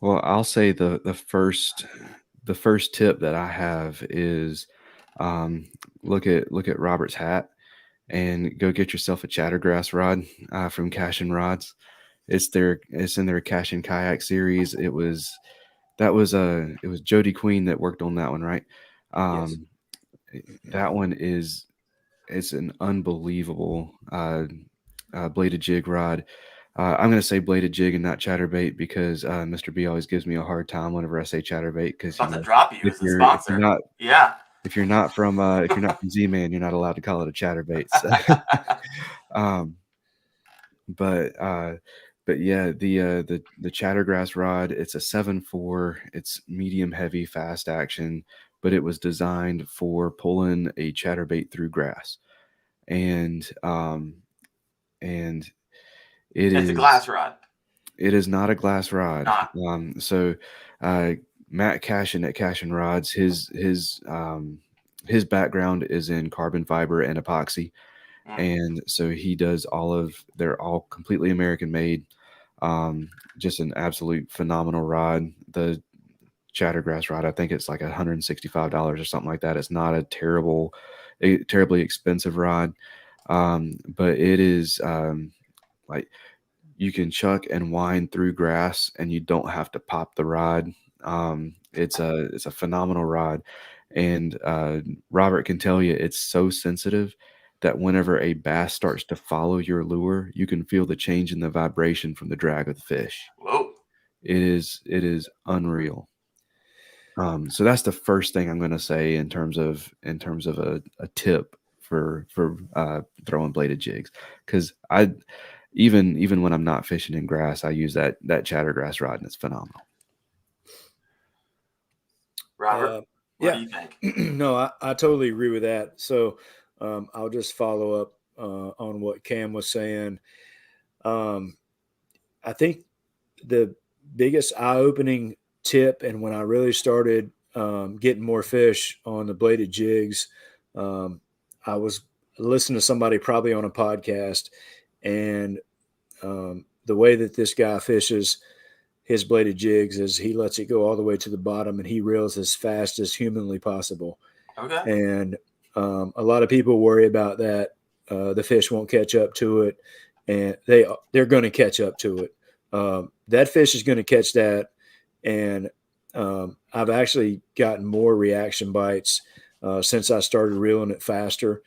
Well, I'll say the first tip that I have is look at Robert's hat and go get yourself a chattergrass rod from Cash and Rods. It's in their Cash and Kayak series. It was Jody Queen that worked on that one, right? Yes. That one it's an unbelievable bladed jig rod. I'm going to say bladed jig and not chatterbait because Mr. B always gives me a hard time whenever I say chatterbait. Because to drop you as a sponsor. If you're not from Z-Man, you're not allowed to call it a chatterbait. So. But yeah, the chattergrass rod, it's a 7.4. It's medium heavy, fast action, but it was designed for pulling a chatterbait through grass, and it's a glass rod. It is not a glass rod. Not. So Matt Cashin at Cash and Rods, his background is in carbon fiber and epoxy. And so he does they're all completely American made. Just an absolute phenomenal rod. The chattergrass rod, I think it's like $165 or something like that. It's not a terribly expensive rod. But it is you can chuck and wind through grass and you don't have to pop the rod. It's a phenomenal rod. And Robert can tell you it's so sensitive that whenever a bass starts to follow your lure, you can feel the change in the vibration from the drag of the fish. Whoa. It is unreal. So that's the first thing I'm going to say in terms of a tip for throwing bladed jigs, because I even when I'm not fishing in grass, I use that chattergrass rod and it's phenomenal. Robert, what do you think? No, I totally agree with that. So I'll just follow up on what Cam was saying. I think the biggest eye-opening tip, and when I really started getting more fish on the bladed jigs, I was listening to somebody probably on a podcast, and the way that this guy fishes his bladed jigs is he lets it go all the way to the bottom and he reels as fast as humanly possible. Okay. And a lot of people worry about that. The fish won't catch up to it, and they're going to catch up to it. That fish is going to catch that. And I've actually gotten more reaction bites since I started reeling it faster.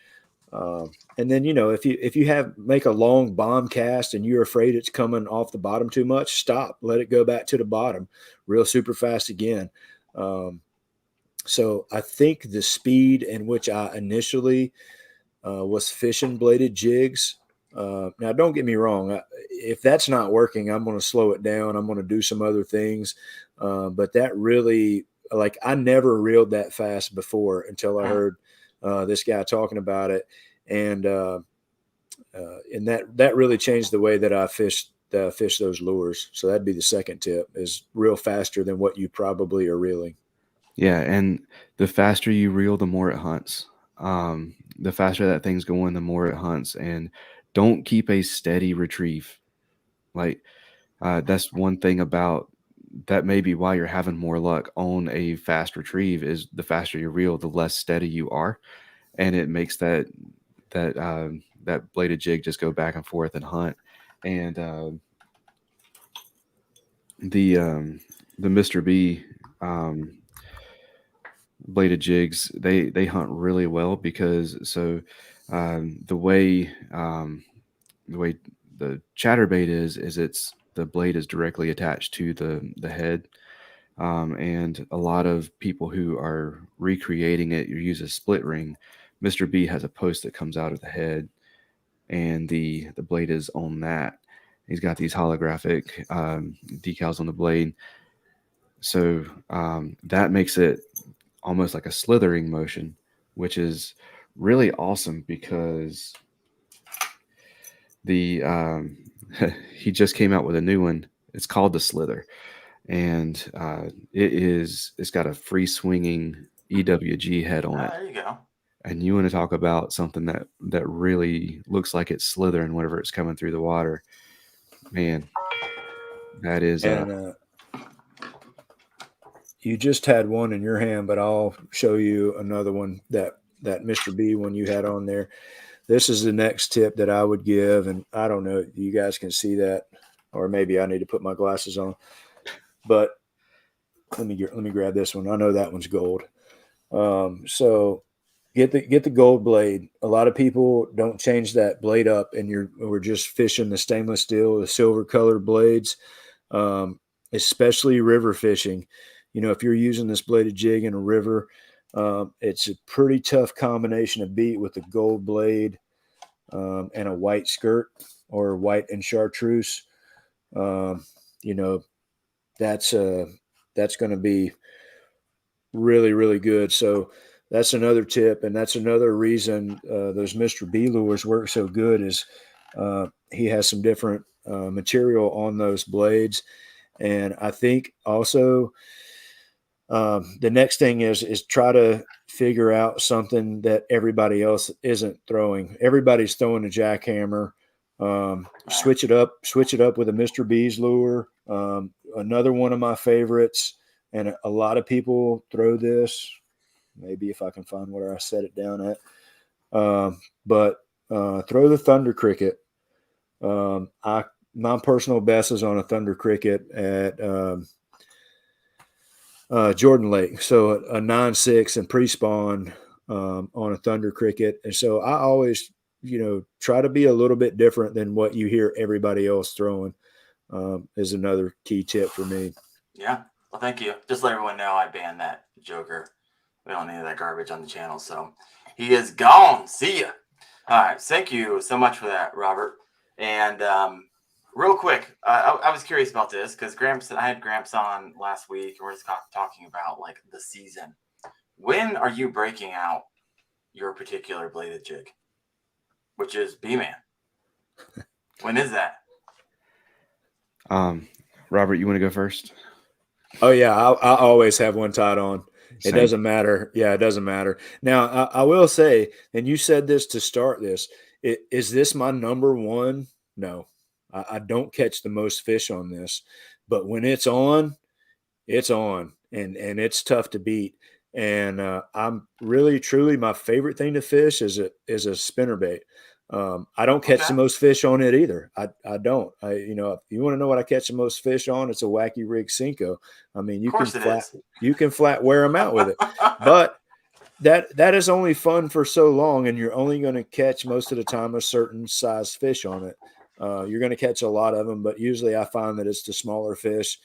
And then, if you make a long bomb cast and you're afraid it's coming off the bottom too much, stop, let it go back to the bottom, reel super fast again. So I think the speed in which I initially was fishing bladed jigs. Now, don't get me wrong. If that's not working, I'm going to slow it down. I'm going to do some other things. But that really, I never reeled that fast before until I heard this guy talking about it. And that really changed the way that I fish those lures. So that'd be the second tip, is reel faster than what you probably are reeling. Yeah, and the faster you reel, the more it hunts. The faster that thing's going, the more it hunts. And don't keep a steady retrieve. That's one thing about that. May be why you're having more luck on a fast retrieve, is the faster you reel, the less steady you are, and it makes that bladed jig just go back and forth and hunt. And the Mr. B bladed jigs, they hunt really well, because the way the ChatterBait is the blade is directly attached to the head. And a lot of people who are recreating it, you use a split ring. Mr. B has a post that comes out of the head, and the blade is on that. He's got these holographic decals on the blade. So that makes it almost like a slithering motion, which is really awesome, because he just came out with a new one. It's called the Slither, and it's got a free swinging EWG head on it. There you go. And you want to talk about something that really looks like it's slithering whenever it's coming through the water, man. That is. And you just had one in your hand, but I'll show you another one, that Mr. B one you had on there. This is the next tip that I would give, and I don't know if you guys can see that, or maybe I need to put my glasses on. But let me grab this one. I know that one's gold. So get the gold blade. A lot of people don't change that blade up, and we're just fishing the stainless steel, the silver colored blades, especially river fishing. If you're using this bladed jig in a river, it's a pretty tough combination to beat with a gold blade and a white skirt, or white and chartreuse. That's going to be really, really good. So that's another tip, and that's another reason those Mr. B lures work so good, is he has some different material on those blades. And I think also the next thing is try to figure out something that everybody else isn't throwing. Everybody's throwing a jackhammer. Switch it up with a Mr. B's lure. Another one of my favorites, and a lot of people throw this. Maybe if I can find where I set it down at. But throw the Thunder Cricket. My personal best is on a Thunder Cricket at Jordan Lake. So a 9.6 and pre-spawn on a Thunder Cricket. And so I always, try to be a little bit different than what you hear everybody else throwing is another key tip for me. Yeah. Well, thank you. Just let everyone know I banned that joker. We don't need that garbage on the channel. So he is gone. See ya. All right. Thank you so much for that, Robert. And real quick, I was curious about this because I had Gramps on last week, and we're just talking about like the season. When are you breaking out your particular bladed jig, which is B-Man? When is that? Robert, you want to go first? Oh yeah, I always have one tied on. It Same. doesn't matter. Yeah, it doesn't matter. Now, I will say, and you said this to start this, is this my number one? No, I don't catch the most fish on this, but when it's on, and it's tough to beat. And I'm really, truly, my favorite thing to fish is a spinnerbait. I don't catch the most fish on it either. I don't. If you want to know what I catch the most fish on, it's a wacky rig Cinco. I mean, you can flat wear them out with it, but that is only fun for so long, and you're only going to catch most of the time a certain size fish on it. You're going to catch a lot of them, but usually I find that it's the smaller fish.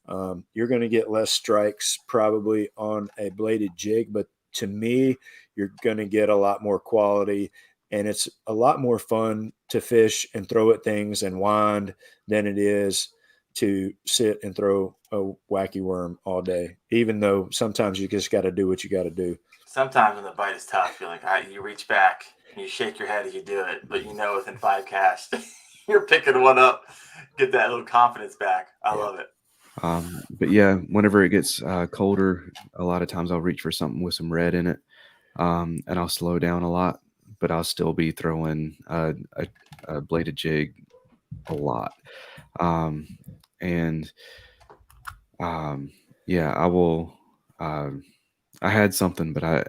You're going to get less strikes probably on a bladed jig, but to me, you're going to get a lot more quality. And it's a lot more fun to fish and throw at things and wind than it is to sit and throw a wacky worm all day, even though sometimes you just got to do what you got to do. Sometimes when the bite is tough, you're like, you reach back and you shake your head as you do it, but within 5 casts, you're picking one up, get that little confidence back. I love it. But yeah, whenever it gets colder, a lot of times I'll reach for something with some red in it, and I'll slow down a lot. But I'll still be throwing a bladed jig a lot. Yeah, I will. I had something, but I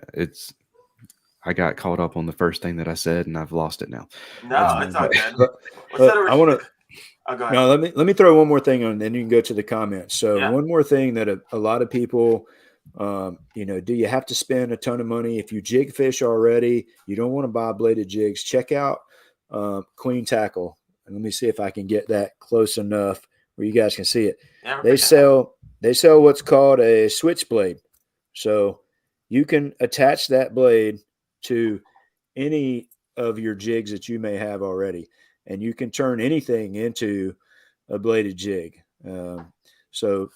got caught up on the first thing that I said, and I've lost it now. No, it's all good. I want to. Oh, go ahead. No, let me throw one more thing on, and then you can go to the comments. So one more thing that a lot of people. Do you have to spend a ton of money if you jig fish already? You don't want to buy bladed jigs. Check out Queen Tackle, and let me see if I can get that close enough where you guys can see it. They sell what's called a switchblade, so you can attach that blade to any of your jigs that you may have already, and you can turn anything into a bladed jig. So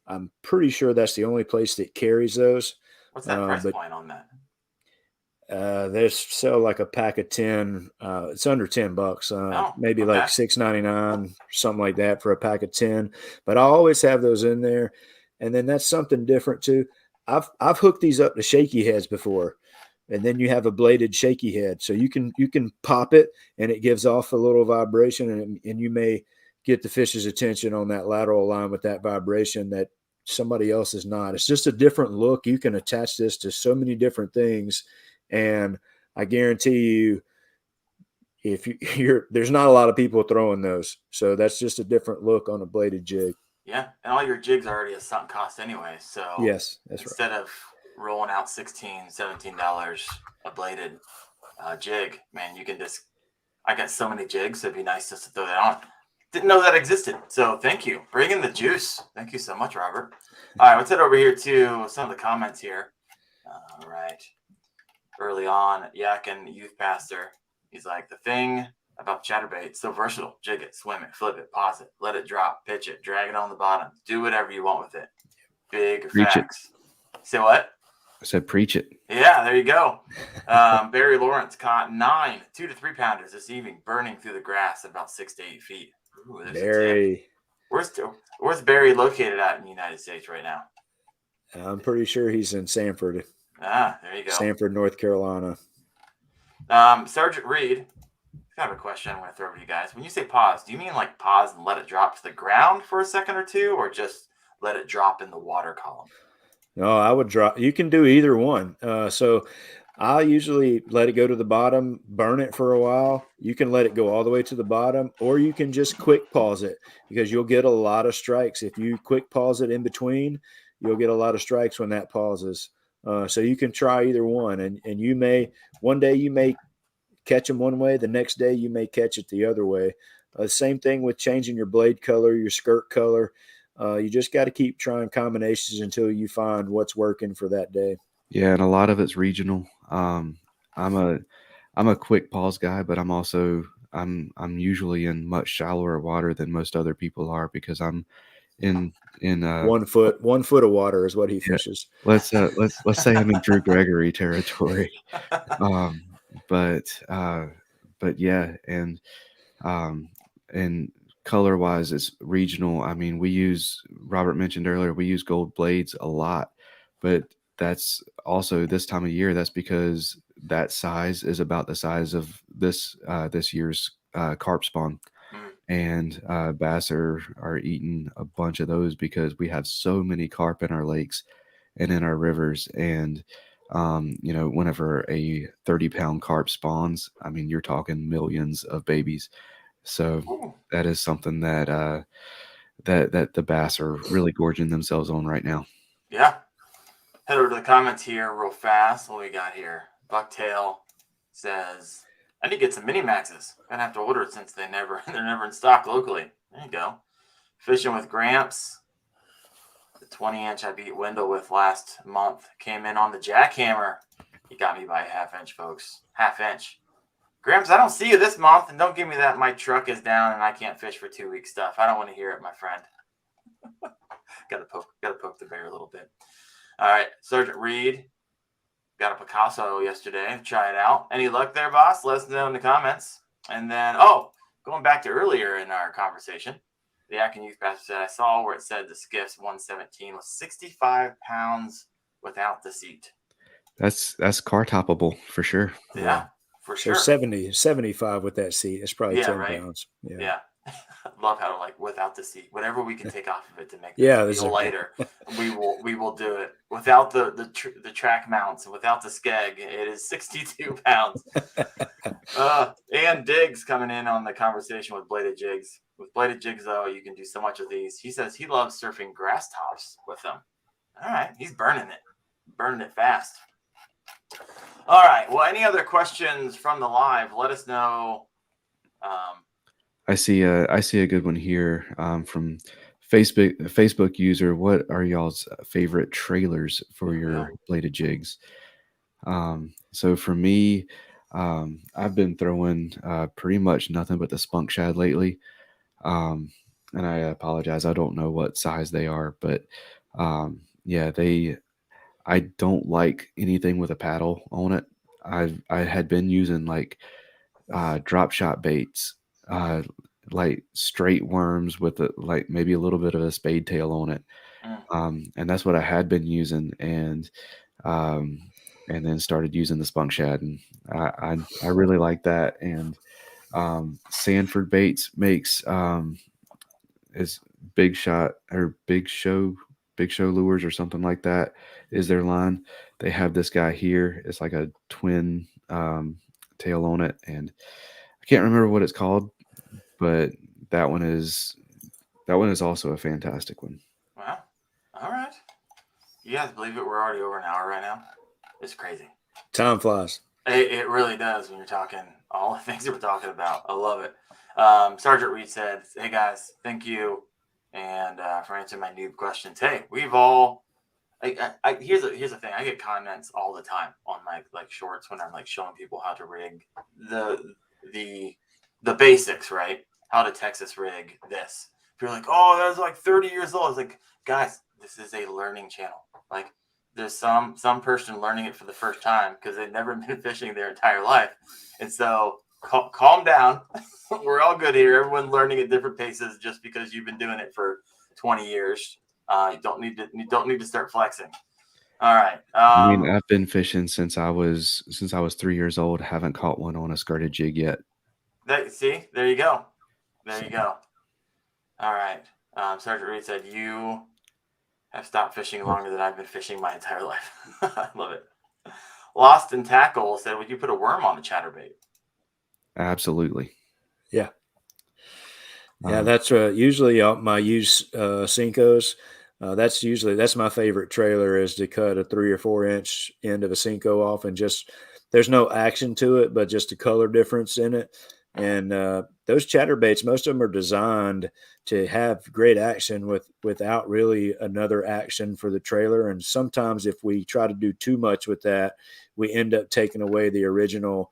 I'm pretty sure that's the only place that carries those. What's that price point on that? They sell like a pack of 10. It's under $10. Maybe like $6.99, something like that for a pack of 10. But I always have those in there. And then that's something different too. I've hooked these up to shaky heads before, and then you have a bladed shaky head. So you can pop it, and it gives off a little vibration, and you may get the fish's attention on that lateral line with that vibration that somebody else is not. It's just a different look. You can attach this to so many different things, and I guarantee you, there's not a lot of people throwing those. So that's just a different look on a bladed jig. Yeah, and all your jigs are already a sunk cost anyway. So yes, that's instead of rolling out $16, $17 a bladed jig, man, you can just. I got so many jigs. It'd be nice just to throw that on. Didn't know that existed. So thank you. Bring in the juice. Thank you so much, Robert. All right, let's head over here to some of the comments here. All right. Early on, Yakin, youth pastor. He's like, the thing about ChatterBait, so versatile. Jig it, swim it, flip it, pause it, let it drop, pitch it, drag it on the bottom. Do whatever you want with it. Big facts. Say what? I said preach it. Yeah, there you go. Barry Lawrence caught 9 2 to 3 pounders this evening, burning through the grass at about 6 to 8 feet. Ooh, Barry. Where's Barry located at in the United States right now? I'm pretty sure he's in Sanford. There you go. Sanford, North Carolina. Sergeant Reed, I have a question I'm going to throw over to you guys. When you say pause, do you mean like pause and let it drop to the ground for a second or two, or just let it drop in the water column? No, I would drop. You can do either one. So I usually let it go to the bottom, burn it for a while. You can let it go all the way to the bottom, or you can just quick pause it, because you'll get a lot of strikes. If you quick pause it in between, you'll get a lot of strikes when that pauses. So you can try either one, and you may one day you may catch them one way, the next day you may catch it the other way. Same thing with changing your blade color, your skirt color. You just got to keep trying combinations until you find what's working for that day. Yeah, and a lot of it's regional. I'm a quick pause guy, but I'm usually in much shallower water than most other people are because I'm in 1 foot of water is what he fishes. let's say I'm in Drew Gregory territory. But yeah, and color wise, it's regional. I mean, Robert mentioned earlier, we use gold blades a lot, but that's also this time of year. That's because that size is about the size of this year's carp spawn. And bass are eating a bunch of those because we have so many carp in our lakes and in our rivers. And, whenever a 30-pound carp spawns, I mean, you're talking millions of babies. So that is something that that the bass are really gorging themselves on right now. Yeah. Head over to the comments here real fast. What we got here? Bucktail says, I need to get some mini maxes. Gonna have to order it since they're never in stock locally. There you go. Fishing with Gramps. The 20-inch I beat Wendell with last month came in on the jackhammer. He got me by a half-inch, folks. Half-inch. Gramps, I don't see you this month, and don't give me that my truck is down and I can't fish for 2 weeks stuff. I don't want to hear it, my friend. Gotta poke the bear a little bit. All right, Sergeant Reed. Got a Picasso yesterday. Try it out. Any luck there, boss? Let us know in the comments. And then, going back to earlier in our conversation, the Akin Youth Pastor said, I saw where it said the SKF117 was 65 pounds without the seat. That's car toppable for sure. Yeah, for sure. So 75 with that seat. It's probably 10 right. pounds. Yeah. Love how without the seat, whatever we can take off of it to make it feel lighter, we will do it. Without the track mounts, without the skeg, it is 62 pounds. And Diggs coming in on the conversation with bladed jigs. With bladed jigs, though, you can do so much of these. He says he loves surfing grass tops with them. All right, he's burning it fast. All right. Well, any other questions from the live? Let us know. I see a good one here from Facebook user. What are y'all's favorite trailers for your bladed jigs? So for me, I've been throwing pretty much nothing but the spunk shad lately. And I apologize, I don't know what size they are, but I don't like anything with a paddle on it. I had been using drop shot baits, like straight worms with maybe a little bit of a spade tail on it. And that's what I had been using, and then started using the spunk shad, and I really like that. And Sanford Baits makes is Big Shot or Big Show Lures or something like that is their line. They have this guy here. It's like a twin tail on it, and I can't remember what it's called, but that one is also a fantastic one. Wow. All right. You guys believe it? We're already over an hour right now. It's crazy. Time flies. It really does when you're talking all the things that we're talking about. I love it. Sergeant Reed said, hey guys, thank you. And for answering my noob questions. Hey, we've all here's the thing. I get comments all the time on my shorts when I'm showing people how to rig the basics, right? How to Texas rig this. If you're like, oh, that was 30 years old. It's like, guys, this is a learning channel. There's some person learning it for the first time because they've never been fishing their entire life. And so calm down. We're all good here. Everyone's learning at different paces. Just because you've been doing it for 20 years, you don't need to start flexing. All right. I mean, I've been fishing since I was 3 years old. Haven't caught one on a skirted jig yet. See, there you go. There you go. All right. Sergeant Reed said, you have stopped fishing longer than I've been fishing my entire life. I love it. Lost in Tackle said, would you put a worm on the chatterbait? Absolutely. Yeah. Yeah, that's usually my use Cincos. That's my favorite trailer, is to cut a 3 or 4 inch end of a Cinco off, and just, there's no action to it, but just a color difference in it. And those chatterbaits, most of them are designed to have great action without really another action for the trailer. And sometimes if we try to do too much with that, we end up taking away the original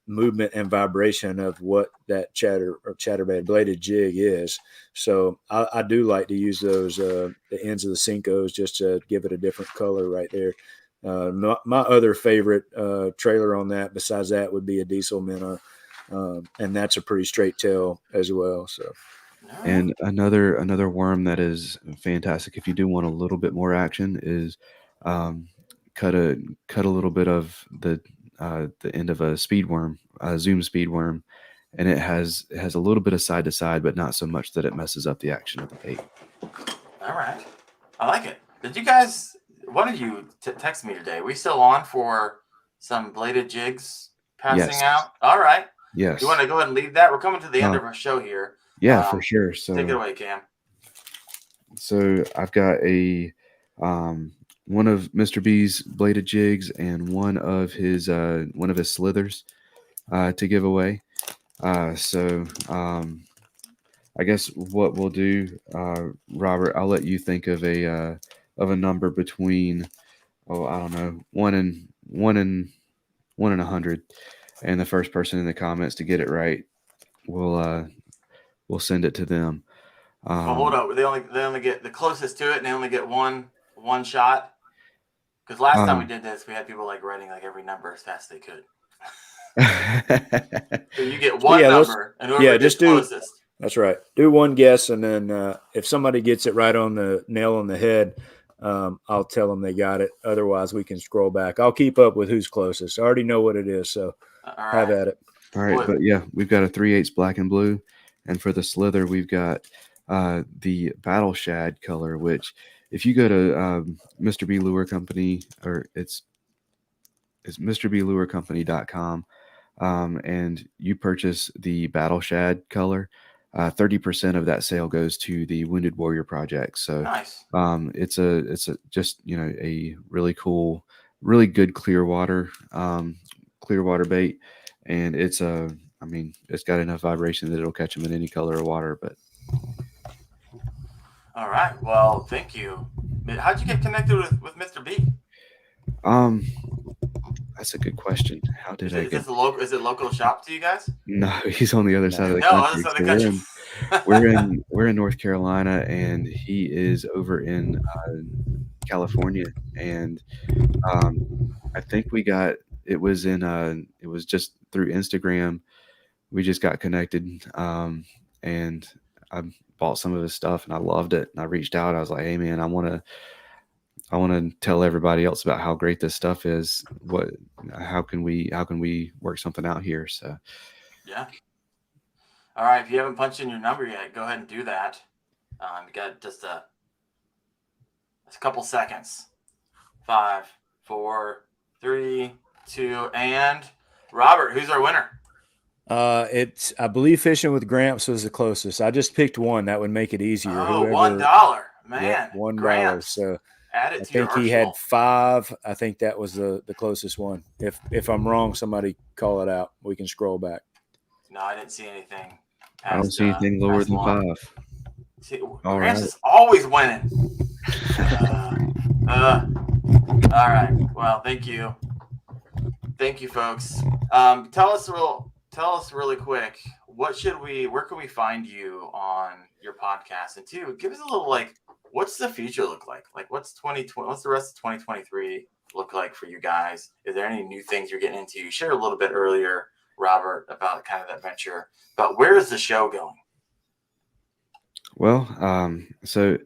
movement and vibration of what that chatterbait bladed jig is. So I do like to use those the ends of the Cincos, just to give it a different color right there. My other favorite trailer on that, besides that, would be a Diesel Minnow, and that's a pretty straight tail as well. So, and another worm that is fantastic if you do want a little bit more action is cut a little bit of the end of a speed worm, a zoom speed worm, and it has a little bit of side to side, but not so much that it messes up the action of the bait. All right, I like it. Did you guys? What did you text me today? We still on for some bladed jigs passing out? All right. Yes. You want to go ahead and leave that? We're coming to the end of our show here. Yeah, for sure. So take it away, Cam. So I've got a one of Mr. B's bladed jigs and one of his slithers to give away. So I guess what we'll do, Robert, I'll let you think of a number between, I don't know, 1 and 100, and the first person in the comments to get it right, we'll send it to them. Well, hold up. They only get the closest to it, and they only get one shot. Because last time we did this, we had people like writing like every number as fast as they could. So you get one number, and whoever gets closest. That's right. Do one guess, and then if somebody gets it right on the nail on the head, I'll tell them they got it. Otherwise, we can scroll back. I'll keep up with who's closest. I already know what it is, so have at it. All right, but yeah, we've got a 3/8 black and blue, and for the slither, we've got the Battle Shad color, which if you go to Mr. B Lure Company, or it's MrBLureCompany.com, and you purchase the Battle Shad color, 30% of that sale goes to the Wounded Warrior Project. So nice. It's a just, a really cool, really good clear water bait, and it's got enough vibration that it'll catch them in any color of water. But all right, well, thank you. How'd you get connected with Mr. B? That's a good question. How did I get? Is it local shop to you guys? No, he's on the other side of the country. Other side of the country. We're in North Carolina, and he is over in California. And I think it was just through Instagram. We just got connected, and I bought some of his stuff, and I loved it. And I reached out. I was like, "Hey, man, I want to tell everybody else about how great this stuff is. How can we work something out here?" So, yeah. All right. If you haven't punched in your number yet, go ahead and do that. You got just a couple seconds. 5, 4, 3, 2, and Robert, who's our winner? I believe Fishing with Gramps was the closest. I just picked one. That would make it easier. Oh, $1, man. Yeah, $1. Gramps. So add it I to your think he arsenal. had 5. I think that was the closest one. If I'm wrong, somebody call it out. We can scroll back. No, I didn't see anything. I don't see anything lower than 5. See, Gramps is always winning. All right. Well, thank you. Thank you, folks. Tell us really quick, where can we find you on your podcast? And 2, give us a little, what's the future look like? What's the rest of 2023 look like for you guys? Is there any new things you're getting into? You shared a little bit earlier, Robert, about kind of that venture, but where is the show going? Well, so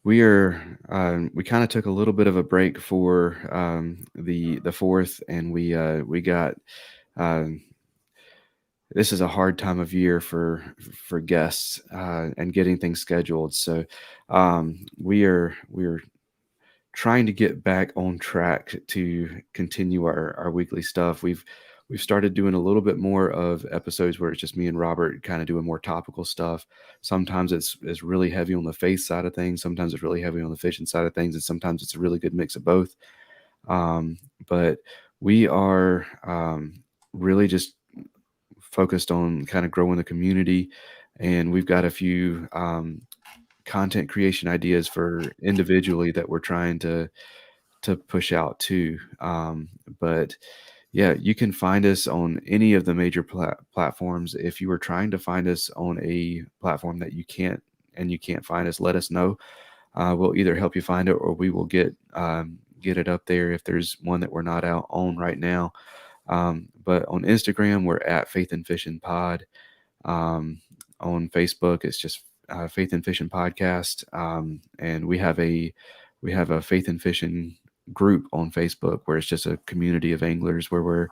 we kind of took a little bit of a break for the 4th, and we got this is a hard time of year for guests and getting things scheduled. So we're trying to get back on track to continue our weekly stuff. We've we've started doing a little bit more of episodes where it's just me and Robert kind of doing more topical stuff. Sometimes it's really heavy on the faith side of things. Sometimes it's really heavy on the fishing side of things. And sometimes it's a really good mix of both. But we are really just focused on kind of growing the community. And we've got a few content creation ideas for individually that we're trying to push out too. But yeah, you can find us on any of the major platforms. If you are trying to find us on a platform that you can't find us, let us know. We'll either help you find it, or we will get it up there if there's one that we're not out on right now. But on Instagram, we're at Faith and Fishing Pod. On Facebook, it's just Faith and Fishing Podcast. And we have a Faith and Fishing group on Facebook where it's just a community of anglers where we're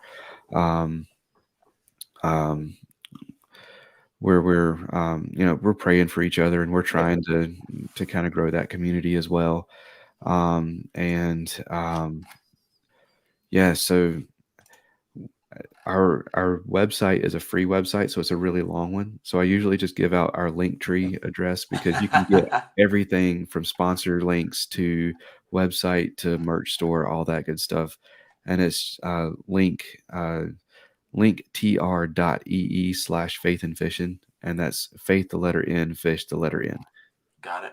we're praying for each other, and we're trying to kind of grow that community as well. So our website is a free website, so it's a really long one. So I usually just give out our Linktree address, because you can get everything from sponsor links to website to merch store, all that good stuff. And it's linktr.ee/faith and fishing, and that's faith the letter N, fish the letter N. Got it.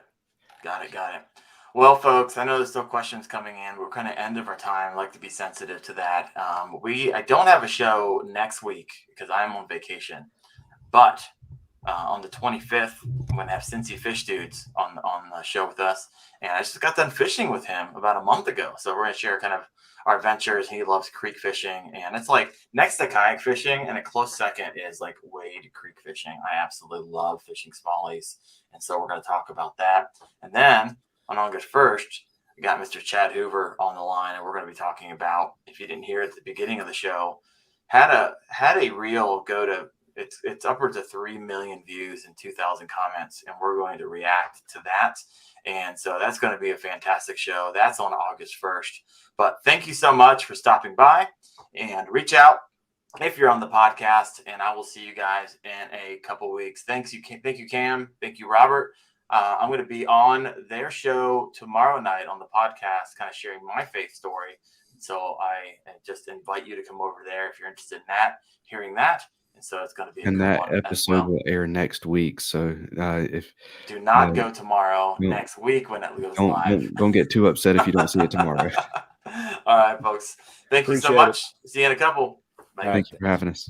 Well, folks, I know there's still questions coming in. We're kind of end of our time. I'd like to be sensitive to that. I don't have a show next week because I'm on vacation, but on the 25th, I'm going to have Cincy Fish Dudes on the show with us. And I just got done fishing with him about a month ago. So we're going to share kind of our adventures. He loves creek fishing, and it's like next to kayak fishing, and a close second is like wade creek fishing. I absolutely love fishing smallies. And so we're going to talk about that. And then on August 1st, we got Mr. Chad Hoover on the line, and we're going to be talking about, if you didn't hear at the beginning of the show, had a reel go to, it's upwards of 3 million views and 2,000 comments, and we're going to react to that. And so that's going to be a fantastic show. That's on August 1st. But thank you so much for stopping by, and reach out if you're on the podcast, and I will see you guys in a couple weeks. Thank you, Cam. Thank you, Robert. I'm going to be on their show tomorrow night on the podcast, kind of sharing my faith story. So I just invite you to come over there if you're interested in that, hearing that. And so it's going to be that episode will air next week. So do not go tomorrow, next week when it goes live. Don't get too upset if you don't see it tomorrow. All right, folks. Thank you so much. See you in a couple. Bye. Thank you for having us.